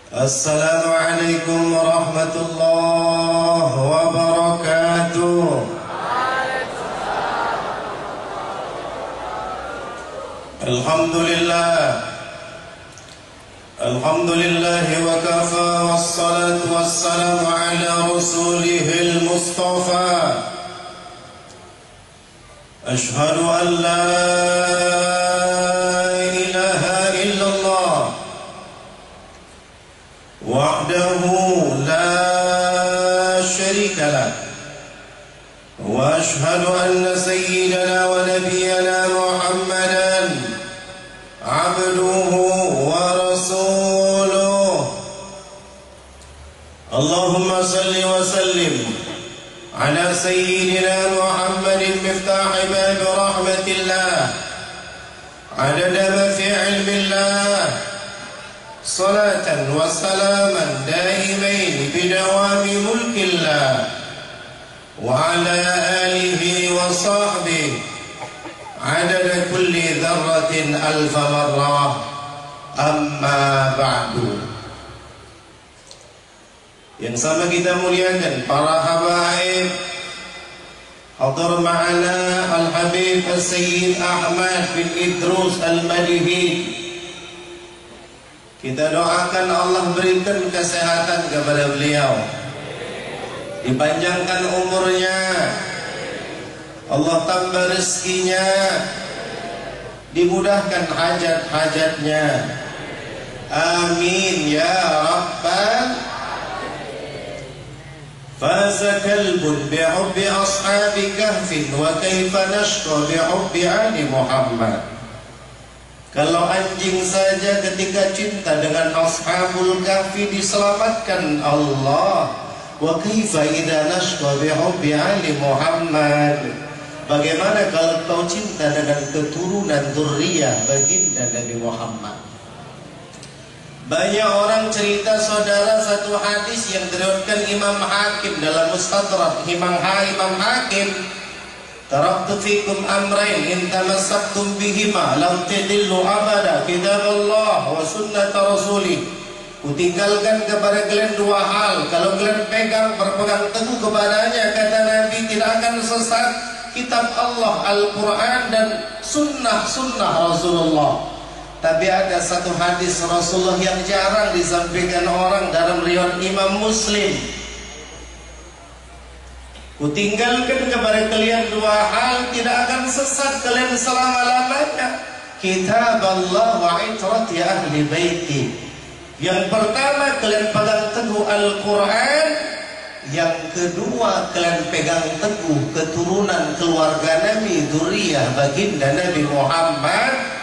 Assalamualaikum warahmatullahi wabarakatuh. Alhamdulillah wa kafa wassalatu wassalamu ala rasulihil mustafa. Ashhadu an la wahdahu la syarika lah wa ashhadu anna sayyidana wa nabiyyana Muhammadan abduhu wa rasuluh. Allahumma salli wa sallim ala sayyidina Muhammadin miftahi bab rahmatillah adada ma fi ilmillah salatan wa salaman daimain bidawami mulkillah wa ala alihi wa sahbihi adada kulli dharratin alfa marrah, amma ba'du. Yang sama kita muliakan para habaib, hadir ma'ana Al-Habib Al-Sayyid Ahmad bin Idrus Al-Malihi. Kita doakan Allah berikan kesehatan kepada beliau, dipanjangkan umurnya, Allah tambah rezekinya, dimudahkan hajat-hajatnya. Amin ya rabbal. Faza kalbun bihubbi ashabi kahfin wa kaifa nashqa bihubbi ali Muhammad. Kalau anjing saja ketika cinta dengan ashabul kahfi diselamatkan Allah, wa kaifa idza nashqa bi hubbi ali Muhammad. Bagaimana kalau kau cinta dengan keturunan dzurriyyah baginda Nabi Muhammad? Banyak orang cerita saudara satu hadis yang diriwayatkan Imam Hakim dalam Mustadrak Imam Hakim. Taraktu fikum amrain in tamassaktum bihima lam tadillu abada, kitaballah wa sunnat rasulih. Kutinggalkan kepada kalian dua hal, kalau kalian berpegang teguh kepadanya, kata Nabi, tidak akan sesat. Kitab Allah Al-Quran dan sunnah Rasulullah. Tapi ada satu hadis Rasulullah yang jarang disampaikan orang dalam riwayat Imam Muslim. Kutinggalkan kepada kalian dua hal, tidak akan sesat kalian selama-lamanya. Kitab Allah wa itrati ahli baiti. Yang pertama, kalian pegang teguh Al-Quran. Yang kedua, kalian pegang teguh keturunan keluarga Nabi, dzurriyyah baginda Nabi Muhammad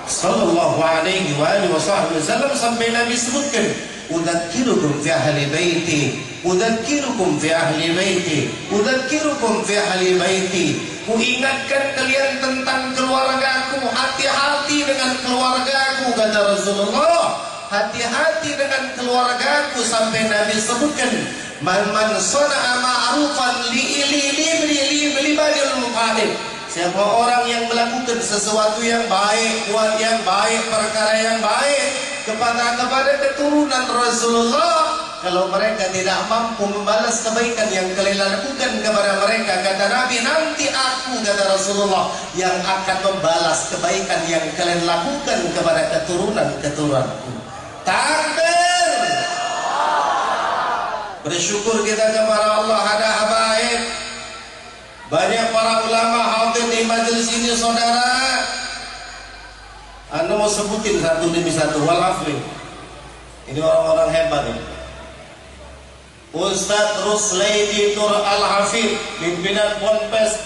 sallallahu alaihi wasallam, sampai Nabi sebutkan, udzakirukum fi ahli baiti, udzakirukum fi ahli baiti, udzakirukum fi ahli baiti. Kuingatkan kalian tentang keluargaku, hati-hati dengan keluargaku, kata Rasulullah. Hati-hati dengan keluargaku, sampai Nabi sebutkan, man sana'a ma'rufan li badil muqaddib. Siapa orang yang melakukan sesuatu yang baik, buat yang baik, perkara yang baik kepada keturunan Rasulullah, kalau mereka tidak mampu membalas kebaikan yang kalian lakukan kepada mereka, kata Nabi, nanti aku, kata Rasulullah, yang akan membalas kebaikan yang kalian lakukan kepada keturunanku. Takbir. Bersyukur kita kepada Allah ada habaib. Banyak para ulama hadir di majelis ini, saudara. Anda mau sebutin satu demi satu, walafli. Ini orang-orang hebat ini. Ustaz Ruslaidi Nur Al-Hafid, pimpinan Ponpes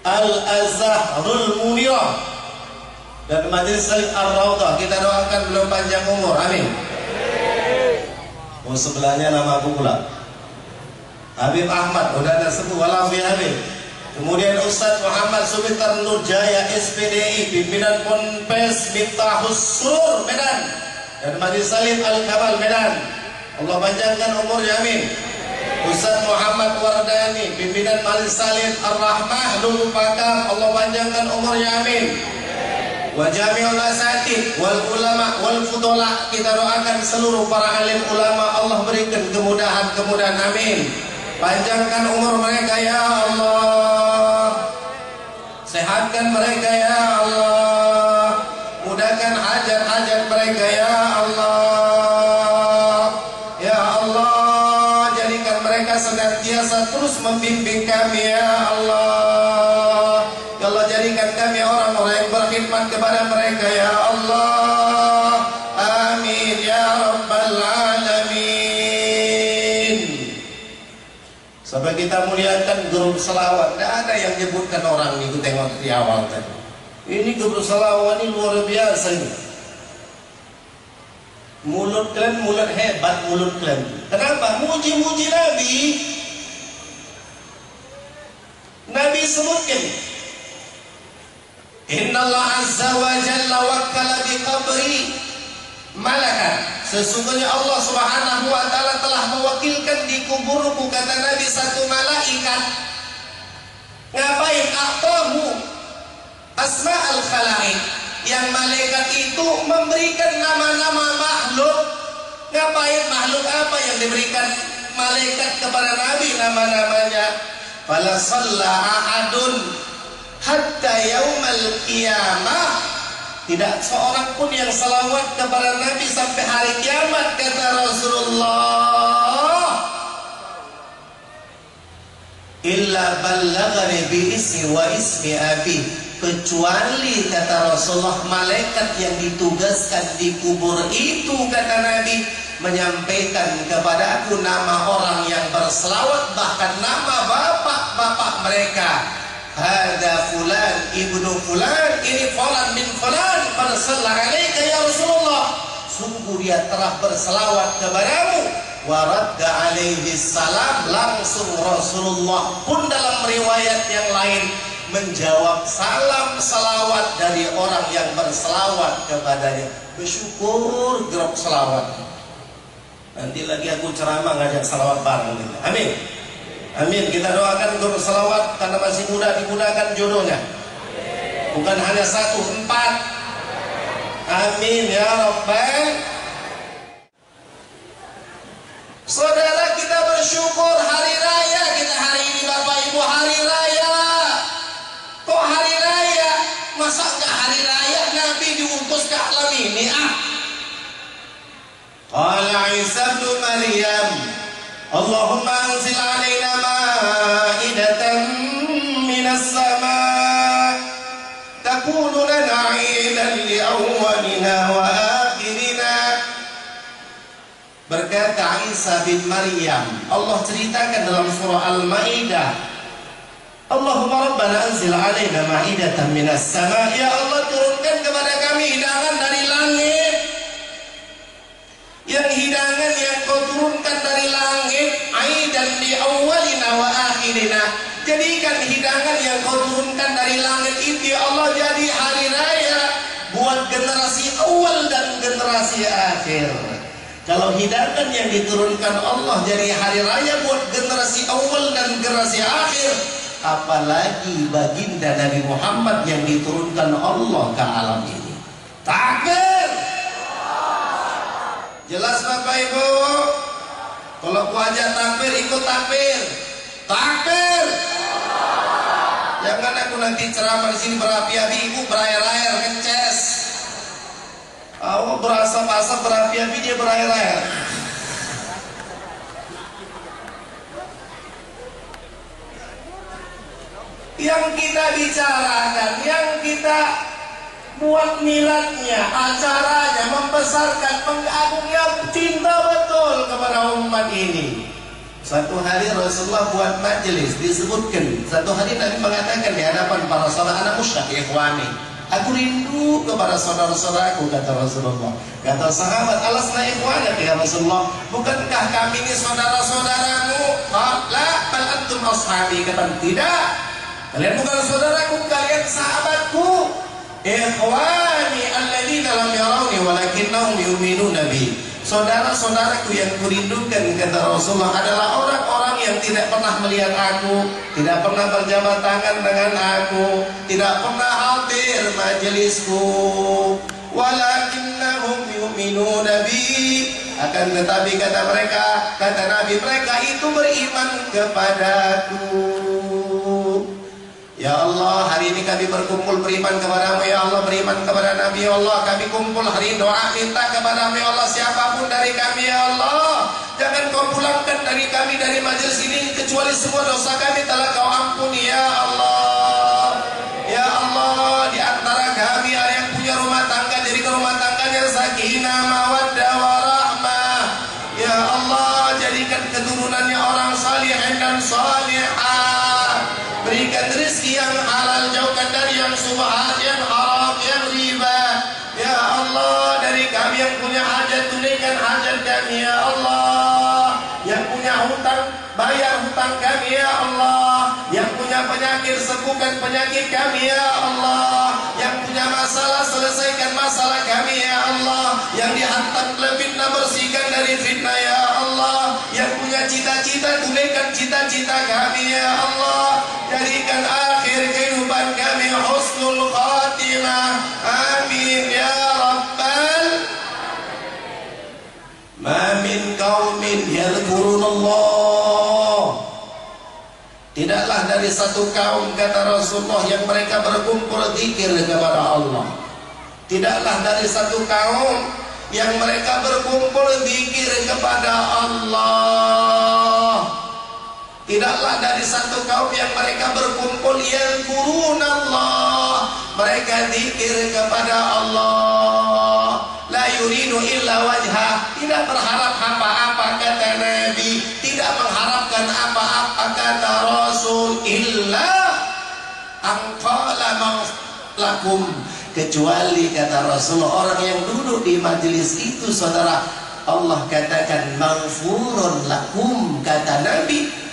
Al-Azharul Munirah dan Majelis Salim Ar-Raudhah. Kita doakan beliau panjang umur, amin. Oh, sebelahnya nama aku pula, Habib Ahmad, udah ada sepuh, walafi Habib. Kemudian Ustaz Muhammad Subitar Nurjaya SPDI, pimpinan Ponpes Miftahus Surur Medan dan Majelis Salim Al-Kamal Medan. Allah panjangkan umurnya, amin. Ustaz Muhammad Wardani, pimpinan Majelis Salim Ar-Rahmah Lulu Pakam, Allah panjangkan umurnya, amin. wa jami'ul asatid wal ulama wal fudola. Kita doakan seluruh para alim ulama, Allah berikan kemudahan-kemudahan, amin. Panjangkan umur mereka ya Allah, sehatkan mereka ya Allah, mudahkan hajat-hajat mereka ya Allah. Ya Allah, jadikan mereka senantiasa terus membimbing kami ya Allah. Ya Allah, jadikan kami orang-orang yang berkhidmat kepada mereka ya Allah. Amin ya rabbal alamin. Sampai kita muliakan grup selawat. Tidak ada yang nyebutkan orang ini. Aku tengok di awal tadi. Ini grup selawat ini luar biasa ini. Mulut kalian mulut hebat, mulut kalian. Kenapa? Muji-muji Nabi. Nabi sebutkan, Inna Allah Azza wa Jalla wakkala bi qabri malakan. Sesungguhnya Allah Subhanahu wa Ta'ala telah mewakilkan di kuburku, kata Nabi, satu malaikat. Ngapain? Aqtahu asma al-khalaik. Yang malaikat itu memberikan nama-nama makhluk. Ngapain? Makhluk apa yang diberikan malaikat kepada Nabi nama-namanya? Fala shalla ahadun hatta yaumal qiyamah. Tidak seorang pun yang salawat kepada Nabi sampai hari kiamat, kata Rasulullah, illa ballaghani bi ismi wa ismi abi. Kecuali, kata Rasulullah, malaikat yang ditugaskan di kubur itu, kata Nabi, menyampaikan kepada aku nama orang yang berselawat, bahkan nama bapak-bapak mereka. Hada fulan ibnu fulan, ini fulan bin fulan, bersalah alaika ya Rasulullah. Sungguh dia telah berselawat kepadamu. Waradda alaihi salam. Langsung Rasulullah pun dalam riwayat yang lain menjawab salam salawat dari orang yang berselawat kepadanya. Bersyukur grup selawat. Nanti lagi aku ceramah ngajak salawat bareng. Amin. Amin. Kita doakan grup selawat karena masih muda dimudahkan jodohnya. Bukan hanya 1, 4. Amin ya Rabbal. Saudara, kita bersyukur hari raya kita hari ini, Bapak Ibu, hari raya. Kok hari raya? Masa enggak hari raya Nabi diutus ke alam ini? Qala Isa bin Maryam, Allahumma anzil alaina ma'idatan minas sama' takunu lana 'idan li awwalina wa akhirina. Berkata Isa bin Maryam, Allah ceritakan dalam surah Al-Maidah, Allahumma rabbana anzil alaina ma'idatan minas sama'. Ya Allah, turunkan kepada kami hidangan dari langit. Yang hidangan yang kau turunkan dari langit, aidan li awwalina wa akhirina. Jadikan hidangan yang kau turunkan dari langit itu ya Allah jadi hari raya buat generasi awal dan generasi akhir. Kalau hidangan yang diturunkan Allah jadi hari raya buat generasi awal dan generasi akhir, apalagi baginda Nabi Muhammad yang diturunkan Allah ke alam ini. Takbir. Jelas Bapak Ibu? Kalau wajah takbir, ikut takbir. Takbir. Jangan aku nanti ceramah di sini berapi-api, ibu berair-air kences. Aku berasap-asap berapi-api, dia berair-air. Yang kita bicarakan, yang kita buat miladnya, acaranya, membesarkan, mengagungnya, cinta betul kepada umat ini. Satu hari Rasulullah buat majelis, disebutkan satu hari Nabi mengatakan di hadapan para sahabat, anak musyrik ikhwani, aku rindu kepada saudara-saudaraku, kata Rasulullah. Kata sahabat, alasna ikhwana ya Rasulullah, bukankah kami ini saudara-saudaramu? La bal antum ashabi. Kata tidak, kalian bukan saudaraku, kalian sahabatku. Ikhwani alladzina lam yarawni walakinnahum yu'minuna bi. Saudara-saudaraku yang kurindukan, kata Rasulullah, adalah orang-orang yang tidak pernah melihat aku, tidak pernah berjabat tangan dengan aku, tidak pernah hadir majelisku. Walakinnahum yu'minuna bi, akan tetapi kata mereka, kata Nabi, mereka itu beriman kepadaku. Ya Allah, hari ini kami berkumpul beriman kepadamu. Ya Allah, beriman kepada Nabi. Ya Allah, kami kumpul hari ini doa minta kepadamu. Ya Allah, siapapun dari kami, ya Allah, jangan kau pulangkan dari kami dari majelis ini kecuali semua dosa kami telah kau ampuni. Ya Allah, ya Allah, di antara kami ada yang punya rumah tangga, jadi ke rumah tangganya sakinah mawaddah warahmah. Ya Allah, jadikan keturunannya orang salihin dan salihah. Berikan rezeki yang halal, jauhkan dari yang subhat, yang haram, yang riba. Ya Allah, dari kami yang punya hajat, tunaikan hajat kami. Ya Allah, yang punya hutang, bayar hutang kami. Ya Allah, yang punya penyakit, sembuhkan penyakit kami. Ya Allah, yang punya masalah, selesaikan masalah kami. Ya Allah, yang dihantam oleh fitnah, bersihkan dari fitnah. Ya Allah, yang punya cita-cita, tunaikan cita-cita kami. Ya Allah, jadikan akhir kehidupan kami husnul khatimah. Amin ya rabbal. Ma min qaumin yadhkurunallah, tidaklah dari satu kaum, kata Rasulullah, yang mereka berkumpul zikir kepada Allah. Tidaklah dari satu kaum yang mereka berkumpul zikir kepada Allah. Tidaklah dari satu kaum yang mereka berkumpul yadhkurunallah, mereka zikir kepada Allah. La yuridu illa wajhah, tidak berharap apa-apa, kata Nabi, tidak mengharapkan apa-apa, kata Rasul, illa angqala lakum, kecuali, kata Rasulullah, orang yang duduk di majelis itu, saudara, Allah katakan maghfurun lakum, kata Nabi,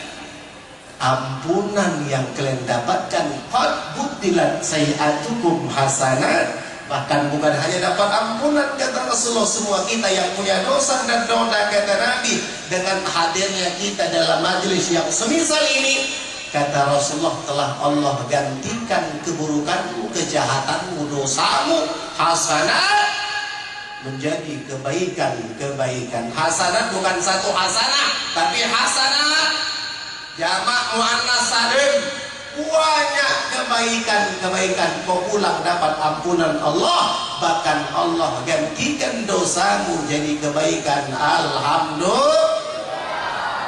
ampunan yang kalian dapatkan, qad butilat sayiatukum hasanat, bahkan bukan hanya dapat ampunan, kata Rasulullah, semua kita yang punya dosa dan noda, kata Nabi, dengan hadirnya kita dalam majelis yang semisal ini, kata Rasulullah, telah Allah gantikan keburukanmu, kejahatanmu, dosamu, hasanat menjadi kebaikan. Hasanat bukan satu hasanah, tapi hasanat jamak muannas salim, banyak kebaikan. Kau pulang dapat ampunan Allah, bahkan Allah gantikan dosamu jadi kebaikan. Alhamdulillah.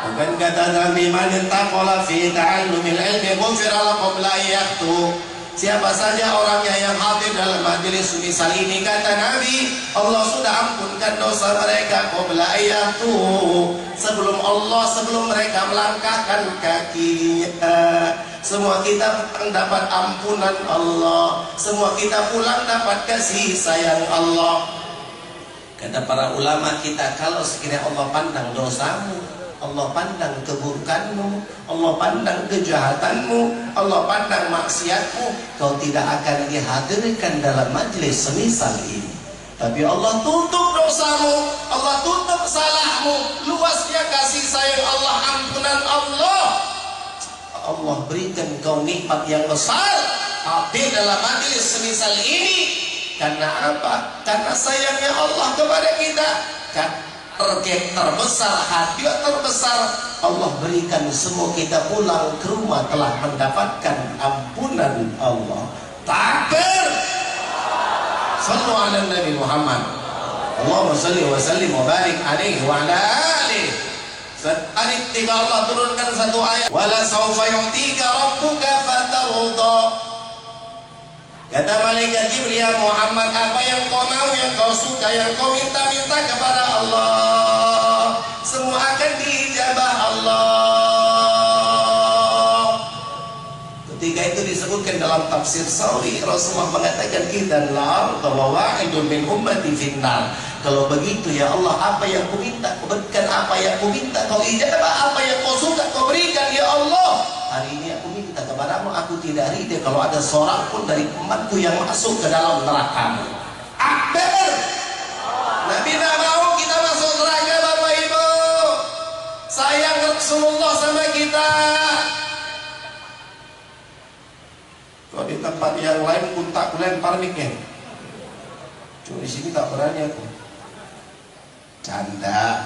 Bukan kata Nabi, man taqala fi ta'allumil ilmi ghufira lahu la yakhtu. Siapa saja orangnya yang hadir dalam majelis misal ini, kata Nabi, Allah sudah ampunkan dosa mereka qabla ayatu, sebelum mereka melangkahkan kakinya. Semua kita dapat ampunan Allah, semua kita pulang dapat kasih sayang Allah. Kata para ulama kita, kalau sekiranya Allah pandang dosamu, Allah pandang keburukanmu, Allah pandang kejahatanmu, Allah pandang maksiatmu, kau tidak akan dihadirkan dalam majelis semisal ini. Tapi Allah tutup dosamu, Allah tutup salahmu, luasnya kasih sayang Allah, ampunan Allah. Allah berikan kau nikmat yang besar hadir dalam majelis semisal ini. Karena apa? Karena sayangnya Allah kepada kita. Target terbesar, hadiah terbesar, Allah berikan semua kita pulang ke rumah telah mendapatkan ampunan Allah. Takbir. Sallu ala Nabi Muhammad. Allahumma salli wa sallim wa barik alaihi wa ala alihi. Ayat 3 Allah turunkan satu ayat, wala sawfa yu'tika rabbuka fatarda. Kata malaikat Jibril, ya Muhammad, apa yang kau mau, yang kau suka, yang kau minta-minta kepada Allah, semua akan diijabah Allah. Ketika itu disebutkan dalam tafsir Sawi, Rasulullah mengatakan, idzan la'arda wa wahidun min ummati finnar. Kalau begitu ya Allah, apa yang ku minta kau berikan, apa yang ku minta kau ijabah, apa yang kau suka kau berikan ya Allah. Hari ini aku minta kepadamu, aku tidak ridha kalau ada seorang pun dari umatku yang masuk ke dalam neraka. Akbar. Nabi tidak mau kita masuk neraka. tempat yang lain pun tak lempar miknya. Cuma di sini tak berani aku. Canda.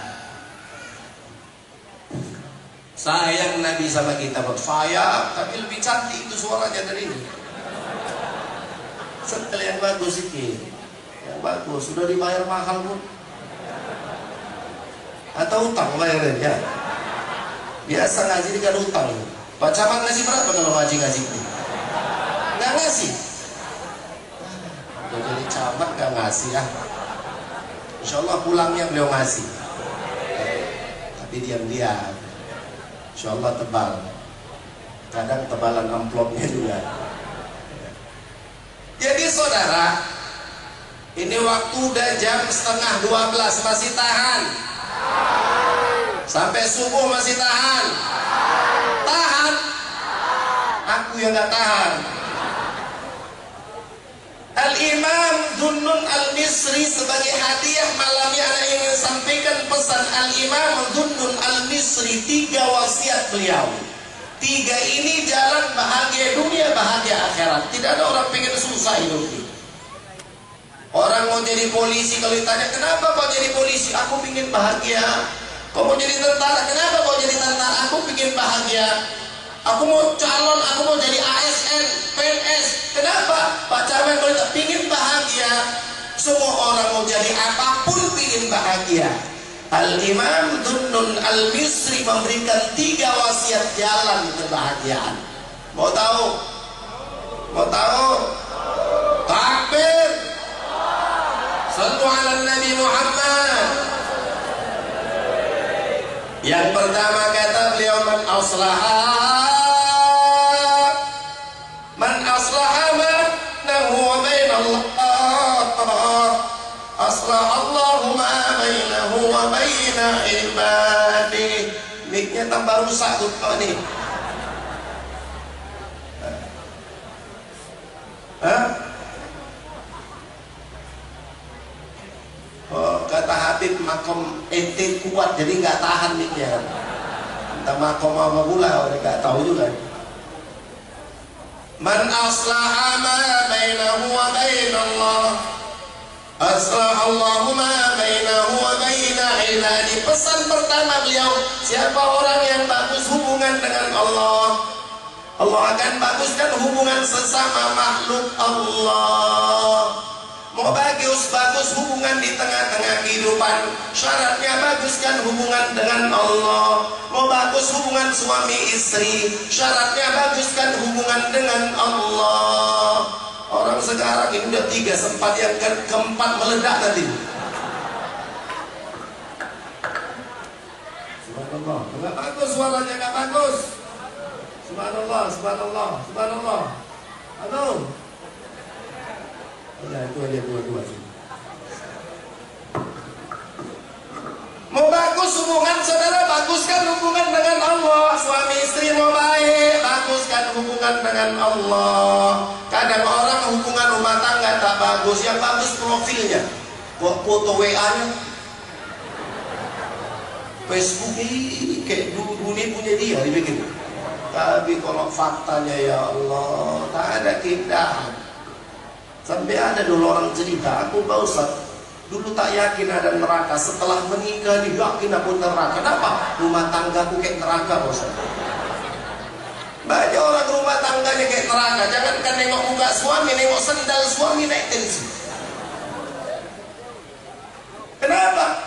Sayang Nabi sama kita, sayang, tapi lebih cantik itu suaranya dari ini. Setel yang bagus sedikit, yang bagus sudah dibayar mahal pun. Atau utang bayarnya. Biasa ngaji dengan utang. Pak Camat ngasih berapa kalau ngaji-ngaji itu? Nggak ngasih. Udah jadi camat nggak ngasih ya. Insya Allah pulangnya beliau ngasih. Tapi diam-diam. Insya Allah tebal. Kadang tebalan amplopnya juga. Jadi saudara, ini waktu udah jam 11:30 masih tahan. Sampai subuh masih tahan. Tahan. Aku yang nggak tahan. Al-Imam Dhunnun Al-Misri sebagai hadiah malam yang saya ingin sampaikan pesan Al-Imam Dhunnun Al-Misri, 3 wasiat beliau. 3 ini jalan bahagia dunia, bahagia akhirat. Tidak ada orang pengen susah hidup ini. Orang mau jadi polisi, kalau ditanya kenapa kau jadi polisi, aku ingin bahagia. Kau mau jadi tentara, kenapa kau jadi tentara, aku ingin bahagia. Aku mau calon, aku mau jadi ASN, PNS. Kenapa? Pak Camat kalau tak ingin bahagia. Semua orang mau jadi apapun ingin bahagia. Al-Imam Dhunnun Al-Misri memberikan 3 wasiat jalan kebahagiaan. Mau tahu? Mau tahu? Takbir. Sallu ala Nabi Muhammad. Yang pertama kata beliau, man aslaha bainahu wa bain Allah, aslaha Allahu ma bainahu wa bain ibadihi. Miknya tambah rusak tuh ini. Oh, kata Habib makom ente kuat jadi nggak tahan miknya. Entah makom apa pula, nggak tahu juga. Man aslaha ma bainahu wa bain Allah, aslaha Allahu ma bainahu wa bain ibadihi. Pesan pertama beliau, siapa orang yang bagus hubungan dengan Allah, Allah akan baguskan hubungan sesama makhluk Allah. Mau bagus hubungan di tengah-tengah kehidupan, syaratnya baguskan hubungan dengan Allah. Mau bagus hubungan suami istri, syaratnya baguskan hubungan dengan Allah. Orang sekarang ini udah 3 sempat, yang keempat meledak nanti. Subhanallah, nggak bagus suaranya, nggak bagus. Subhanallah, subhanallah, subhanallah. Aduh. Ya, itu aja dua-dua sih. Mau bagus hubungan saudara, baguskan hubungan dengan Allah. Suami istri mau baik, baguskan hubungan dengan Allah. Kadang orang hubungan rumah tangga tak bagus, yang bagus profilnya, foto WA-nya, Facebook ini kayak dulu ini punya dia dibikin. Tapi kalau faktanya ya Allah, tak ada keindahan. Sampai ada dulu orang cerita, aku Pak Ustaz dulu tak yakin ada neraka, setelah menikah yakin aku neraka. Kenapa? Rumah tanggaku kayak neraka Pak Ustaz. Banyak orang rumah tangganya kayak neraka. Jangankan nengok muka suami, nengok sendal suami naik tensi. Kenapa?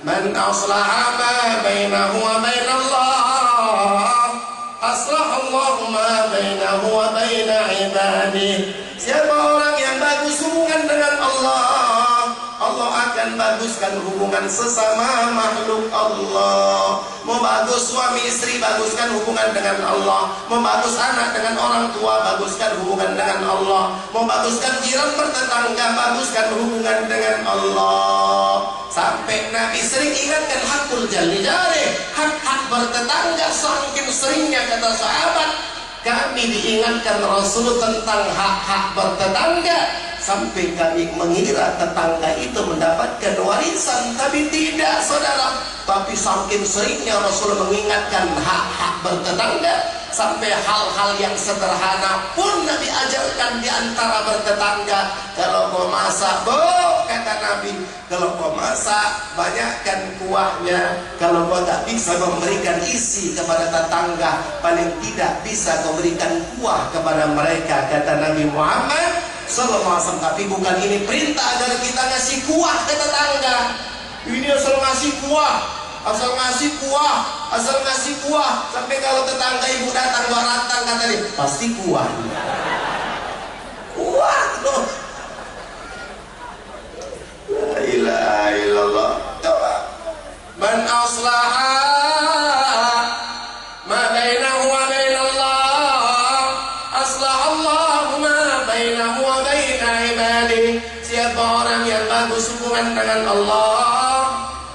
Man aslaha ma bainahu wa bain Allah, aslaha Allahu ma bainahu wa bain ibadihi. Siapa orang yang bagus hubungan dengan Allah, Allah akan baguskan hubungan sesama makhluk Allah. Mau bagus suami istri, baguskan hubungan dengan Allah. Mau bagus anak dengan orang tua, baguskan hubungan dengan Allah. Mau baguskan jiran bertetangga, baguskan hubungan dengan Allah. Sampai Nabi sering ingatkan hakul jali jari, hak-hak bertetangga. Saking seringnya kata sahabat, kami diingatkan Rasul tentang hak-hak bertetangga Sampai kami mengira tetangga itu mendapatkan warisan, tapi tidak, saudara. Tapi saking seringnya Rasul mengingatkan hak-hak bertetangga, sampai hal-hal yang sederhana pun Nabi ajarkan di antara bertetangga. Kalau mau masak, kata Nabi, kalau mau masak banyakkan kuahnya. Kalau kau tak bisa memberikan isi kepada tetangga, paling tidak bisa kau berikan kuah kepada mereka, kata Nabi Muhammad Sallallahu Alaihi Wasallam. Tapi bukan ini perintah agar kita ngasih kuah ke tetangga. Ini asal ngasih kuah, asal ngasih kuah, asal ngasih kuah. Sampai kalau tetangga ibu datang bawa rantang, kata dia, pasti kuah. Kuah loh. La ilaha illallah. Coba. Man aslaha ma bainahu wa bainallah, aslahallahu ma bainahu wa baina ibadihi. Siapa orang yang bagus hubungan dengan Allah,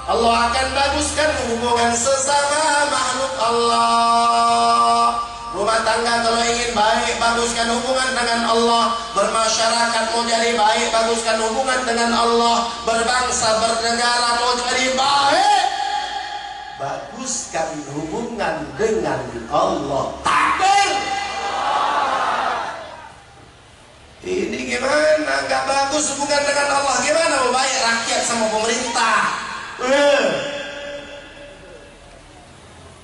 Allah akan baguskan hubungan sesama makhluk Allah. Rumah tangga kalau ingin baik, baguskan hubungan dengan Allah. Bermasyarakat mau jadi baik, baguskan hubungan dengan Allah. Berbangsa, bernegara mau jadi baik, baguskan hubungan dengan Allah. Takbir. Ini gimana? Gak bagus hubungan dengan Allah, gimana mau baik rakyat sama pemerintah?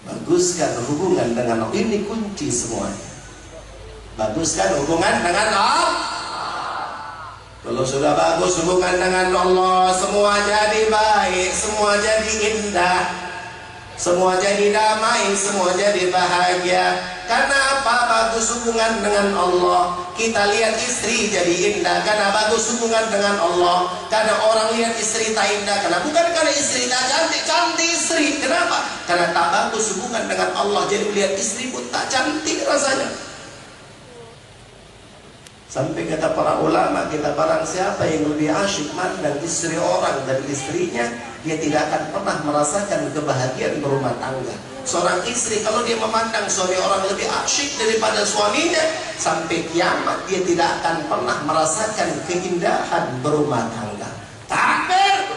Baguskan hubungan dengan Allah. Ini kunci semuanya. Baguskan hubungan dengan Allah. Kalau sudah bagus hubungan dengan Allah, semua jadi baik, semua jadi indah, semua jadi damai, semua jadi bahagia. Karena apa? Bagus hubungan dengan Allah. Kita lihat istri jadi indah karena bagus hubungan dengan Allah. Karena orang lihat istri tak indah, karena bukan karena istri tak cantik. Cantik istri, kenapa? Karena tak bagus hubungan dengan Allah. Jadi lihat istri pun tak cantik rasanya. Sampai kata para ulama, kita barang siapa yang lebih asyik mandang istri orang dari istrinya, dia tidak akan pernah merasakan kebahagiaan berumah tangga. Seorang istri kalau dia memandang suami orang lebih asyik daripada suaminya, sampai kiamat dia tidak akan pernah merasakan keindahan berumah tangga. Takbir.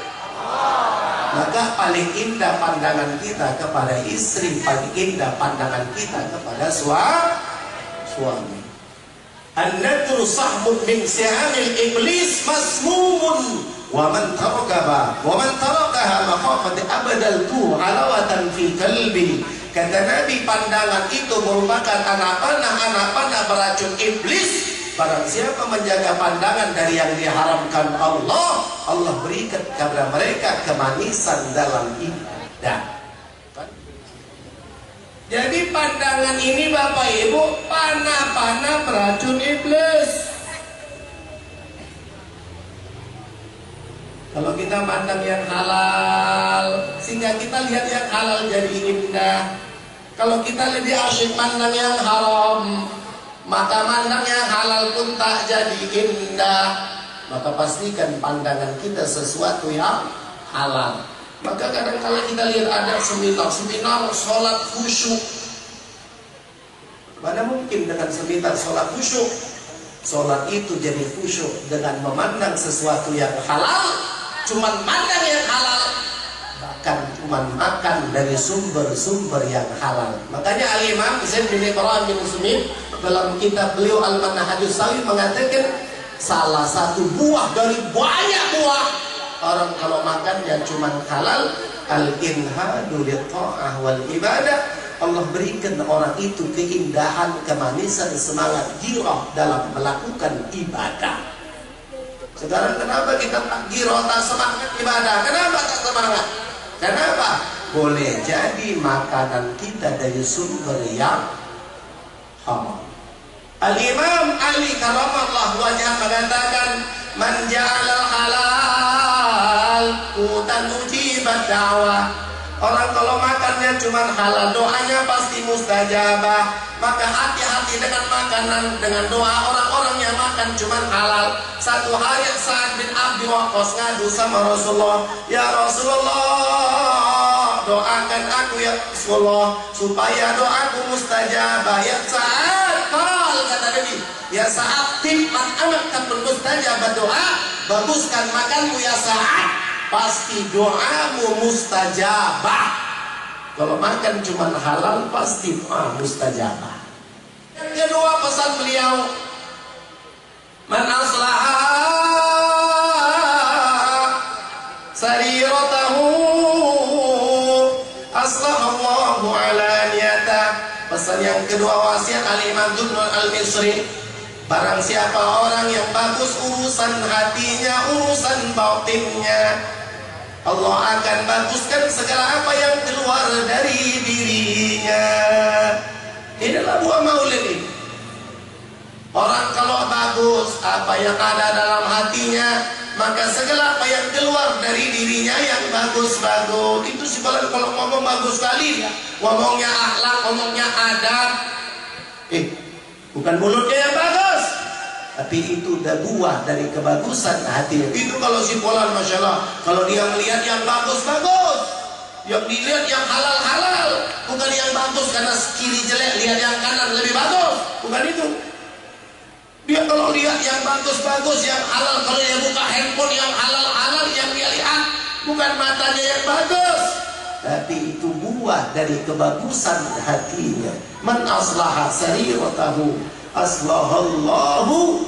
Maka paling indah pandangan kita kepada istri, paling indah pandangan kita kepada suami. An-nadru sahmun min sihamil iblis masmumun wa man tarakaha makhafati abadaltu halawatan fi qalbi. Kata Nabi, pandangan itu merupakan anak panah beracun iblis. Barang siapa menjaga pandangan dari yang diharamkan Allah, Allah berikan kepada mereka kemanisan dalam ibadah. Jadi pandangan ini Bapak Ibu, panah-panah beracun iblis. Kalau kita mandang yang halal, sehingga kita lihat yang halal jadi indah. Kalau kita lebih asyik mandang yang haram, maka mandang yang halal pun tak jadi indah. Maka pastikan pandangan kita sesuatu yang halal. Maka kadang-kadang kita lihat ada seminar sholat khusyuk. Mana mungkin dengan seminar sholat khusyuk? Sholat itu jadi khusyuk dengan memandang sesuatu yang halal, cuman mandang yang halal, bahkan cuman makan dari sumber-sumber yang halal. Makanya Al-Imam Zaid bin Ibrahim bin Muslim dalam kitab beliau Al-Manhajus Sawi mengatakan, salah satu buah dari banyak buah orang kalau makannya cuma halal, al-inhadu lit-ta'ah wal ibadah. Allah berikan orang itu keindahan, kemanisan, semangat, girah dalam melakukan ibadah. Sekarang kenapa kita tak girah, tak semangat ibadah? Kenapa tak semangat? Kenapa? Boleh jadi makanan kita dari sumber yang haram. Al-Imam Ali karamallahu wajhah mengatakan, man ja'alal halal qutan ujibat da'wah. Orang kalau makannya cuma halal, doanya pasti mustajabah. Maka hati-hati dengan makanan, dengan doa orang-orang yang makan cuma halal. Satu hari Sa'ad bin Abi Waqqas ngadu sama Rasulullah, ya Rasulullah, doakan aku ya Rasulullah supaya doaku mustajabah. Ya Sa'ad, kata Nabi. Ya Sa'ad, man amat mustajab doa, baguskan makanmu ya Sa'ad, pasti doamu mustajabah. Kalau makan cuma halal pasti mustajabah. Yang kedua pesan beliau, man aslaha sariratahu aslahallahu alaniyatah. Pesan yang kedua wasiat Al-Imam Ibnu Al-Misri, barang siapa orang yang bagus urusan hatinya, urusan batinnya, Allah akan baguskan segala apa yang keluar dari dirinya. Inilah buah maulid ini. Orang kalau bagus apa yang ada dalam hatinya, maka segala apa yang keluar dari dirinya yang bagus-bagus. Itu sebenarnya kalau ngomong bagus sekali ya. Ngomongnya akhlak, ngomongnya adab. Bukan mulutnya yang bagus, tapi itu udah buah dari kebagusan hatinya. Itu kalau si Polan, Masya Allah, kalau dia melihat yang bagus-bagus, yang dilihat yang halal-halal, bukan yang bagus karena kiri jelek, lihat yang kanan lebih bagus, bukan itu. Dia kalau lihat yang bagus-bagus, yang halal, kalau dia buka handphone yang halal-halal, yang dia lihat bukan matanya yang bagus, tapi itu buah dari kebagusan hatinya. Man aslaha sariratahu aslahallahu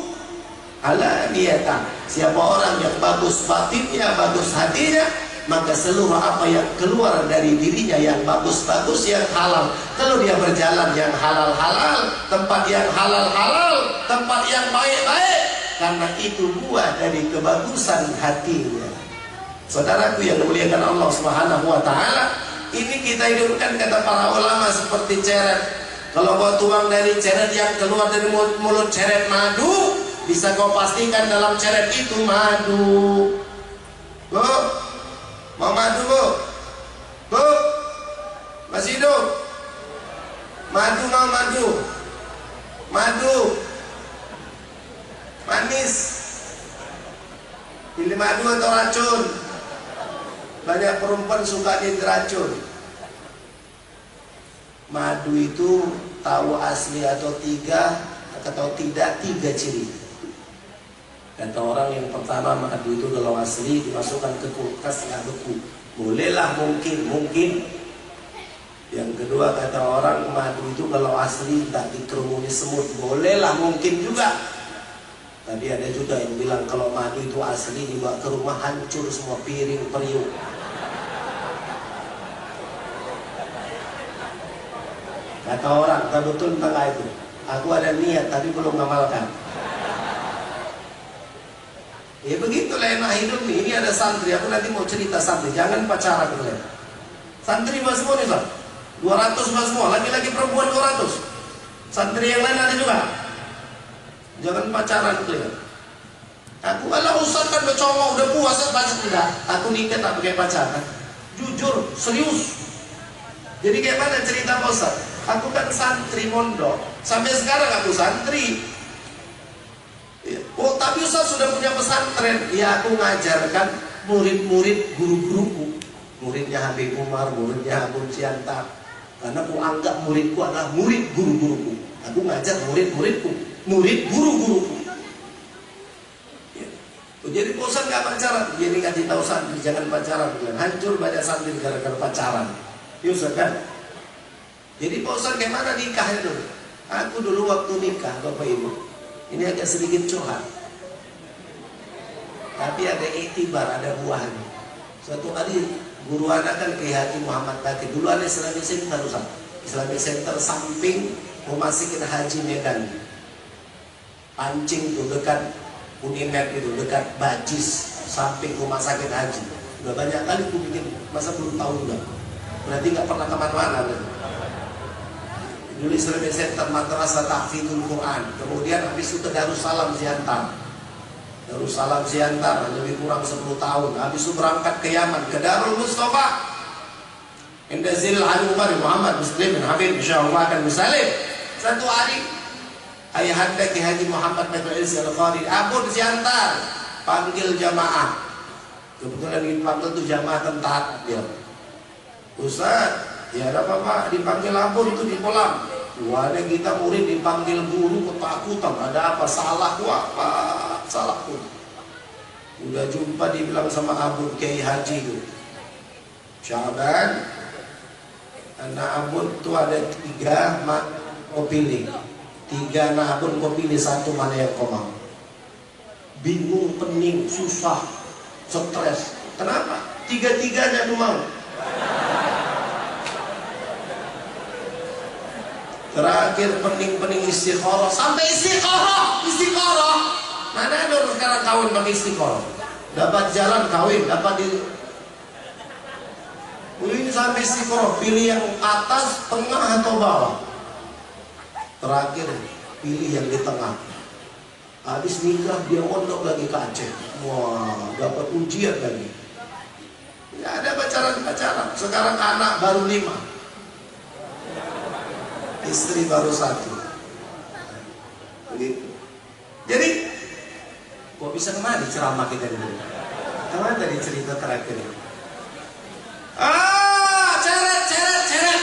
alaniyatah. Siapa orang yang bagus batinnya, bagus hatinya, maka seluruh apa yang keluar dari dirinya yang bagus-bagus, yang halal. Kalau dia berjalan yang halal-halal, tempat yang halal-halal, tempat yang baik-baik, karena itu buah dari kebagusan hatinya. Saudaraku yang dimuliakan Allah Subhanahu wa taala, ini kita hidupkan kata para ulama seperti ceret. Kalau kau tuang dari ceret yang keluar dari mulut ceret madu, bisa kau pastikan dalam ceret itu madu. Bu, mau madu bu? Bu, masih hidup? Madu mau madu? Madu manis, pilih madu atau racun? Banyak perempuan suka diracun. Madu itu tahu asli atau tidak, 3 ciri. Kata orang yang pertama, madu itu kalau asli dimasukkan ke kulkas nggak beku, bolehlah mungkin. Yang kedua kata orang, madu itu kalau asli tak dikerumuni semut, bolehlah mungkin juga. Tadi ada juga yang bilang kalau madu itu asli dibawa ke rumah hancur semua piring periuk. Kata orang, tak betul tentang itu. Aku ada niat tapi belum ngamalkan. Ya begitulah enak hidup nih. Ini ada santri, aku nanti mau cerita santri. Jangan pacaran kalian. Santri mas semua nih, 200 mas semua, laki-laki perempuan 200. Santri yang lain ada juga. Jangan pacaran kalian. Aku kalau ustaz kan bercongok udah puasa pacar tidak. Aku nikah tak pakai pacaran. Jujur, serius. Jadi kayak mana cerita Ustaz? Aku kan santri mondok, sampai sekarang aku santri. Oh tapi Ustaz sudah punya pesantren. Ya aku ngajarkan murid-murid guru-guruku. Muridnya Habib Umar, muridnya Abu Ciantar. Karena aku anggap muridku adalah murid guru-guruku. Aku ngajar murid-muridku, murid guru-guruku. Ya. Jadi bosan gak pacaran. Jadi kasih tahu santri jangan pacaran. Hancur banyak santri gara-gara pacaran. Yusuf kan? Jadi Pak Ustaz gimana nikahnya dulu? Aku dulu waktu nikah Bapak Ibu, ini agak sedikit curhat, tapi ada iktibar, ada buahnya. Suatu hari guru anak kan ke Haji Muhammad Bakir. Dulu ada Islamic Center, Ustaz. Islamic Center samping memasukin Haji Medan, Pancing tuh dekat Unimed itu, dekat Bajis, samping rumah sakit Haji. Udah banyak kali aku bikin, masa belum tahu juga? Berarti nggak pernah kemana-mana. Dulu Islamic Center Madrasah Tahfidzul Quran. Kemudian habis itu ke Darussalam Siantar. Darussalam Siantar lebih kurang 10 tahun. Habis itu berangkat ke Yaman, ke Darul Mustafa. Indazil Al-Umar Muhammad Muslim bin Habib insyaallah akan musalim. Satu hari ayahanda Ki Haji Muhammad bin Al-Qari Abu Siantar panggil jamaah. Kebetulan dipanggil tuh jamaah tentara dia. Ustaz, ya ada apa Pak? Dipanggil Abu itu di kolam. Wah, kita murid dipanggil guru ketakutan. Ada apa? Salah apa? Salah pun. Udah jumpa dibilang sama Abu Kiai Haji itu. Syaban, anak Abun itu ada 3, kau pilih 3 anak Abun, kau pilih 1 mana yang kau mau. Bingung, pening, susah, stres. Kenapa? 3-3-nya tu mau. Terakhir pening-pening istikharah, sampai istikharah. Mana ada orang sekarang kawin pakai istikharah? Dapat jalan kawin, dapat di ini sampai istikharah, pilih yang atas, tengah atau bawah. Terakhir pilih yang di tengah. Habis nikah dia mondok lagi ke Aceh. Wah, dapat ujian lagi. Tidak ada pacaran. Sekarang anak baru 5, istri baru 1. Begitu. Jadi kok bisa kemana ceramah kita dulu? Kemana tadi cerita terakhir? Ceret.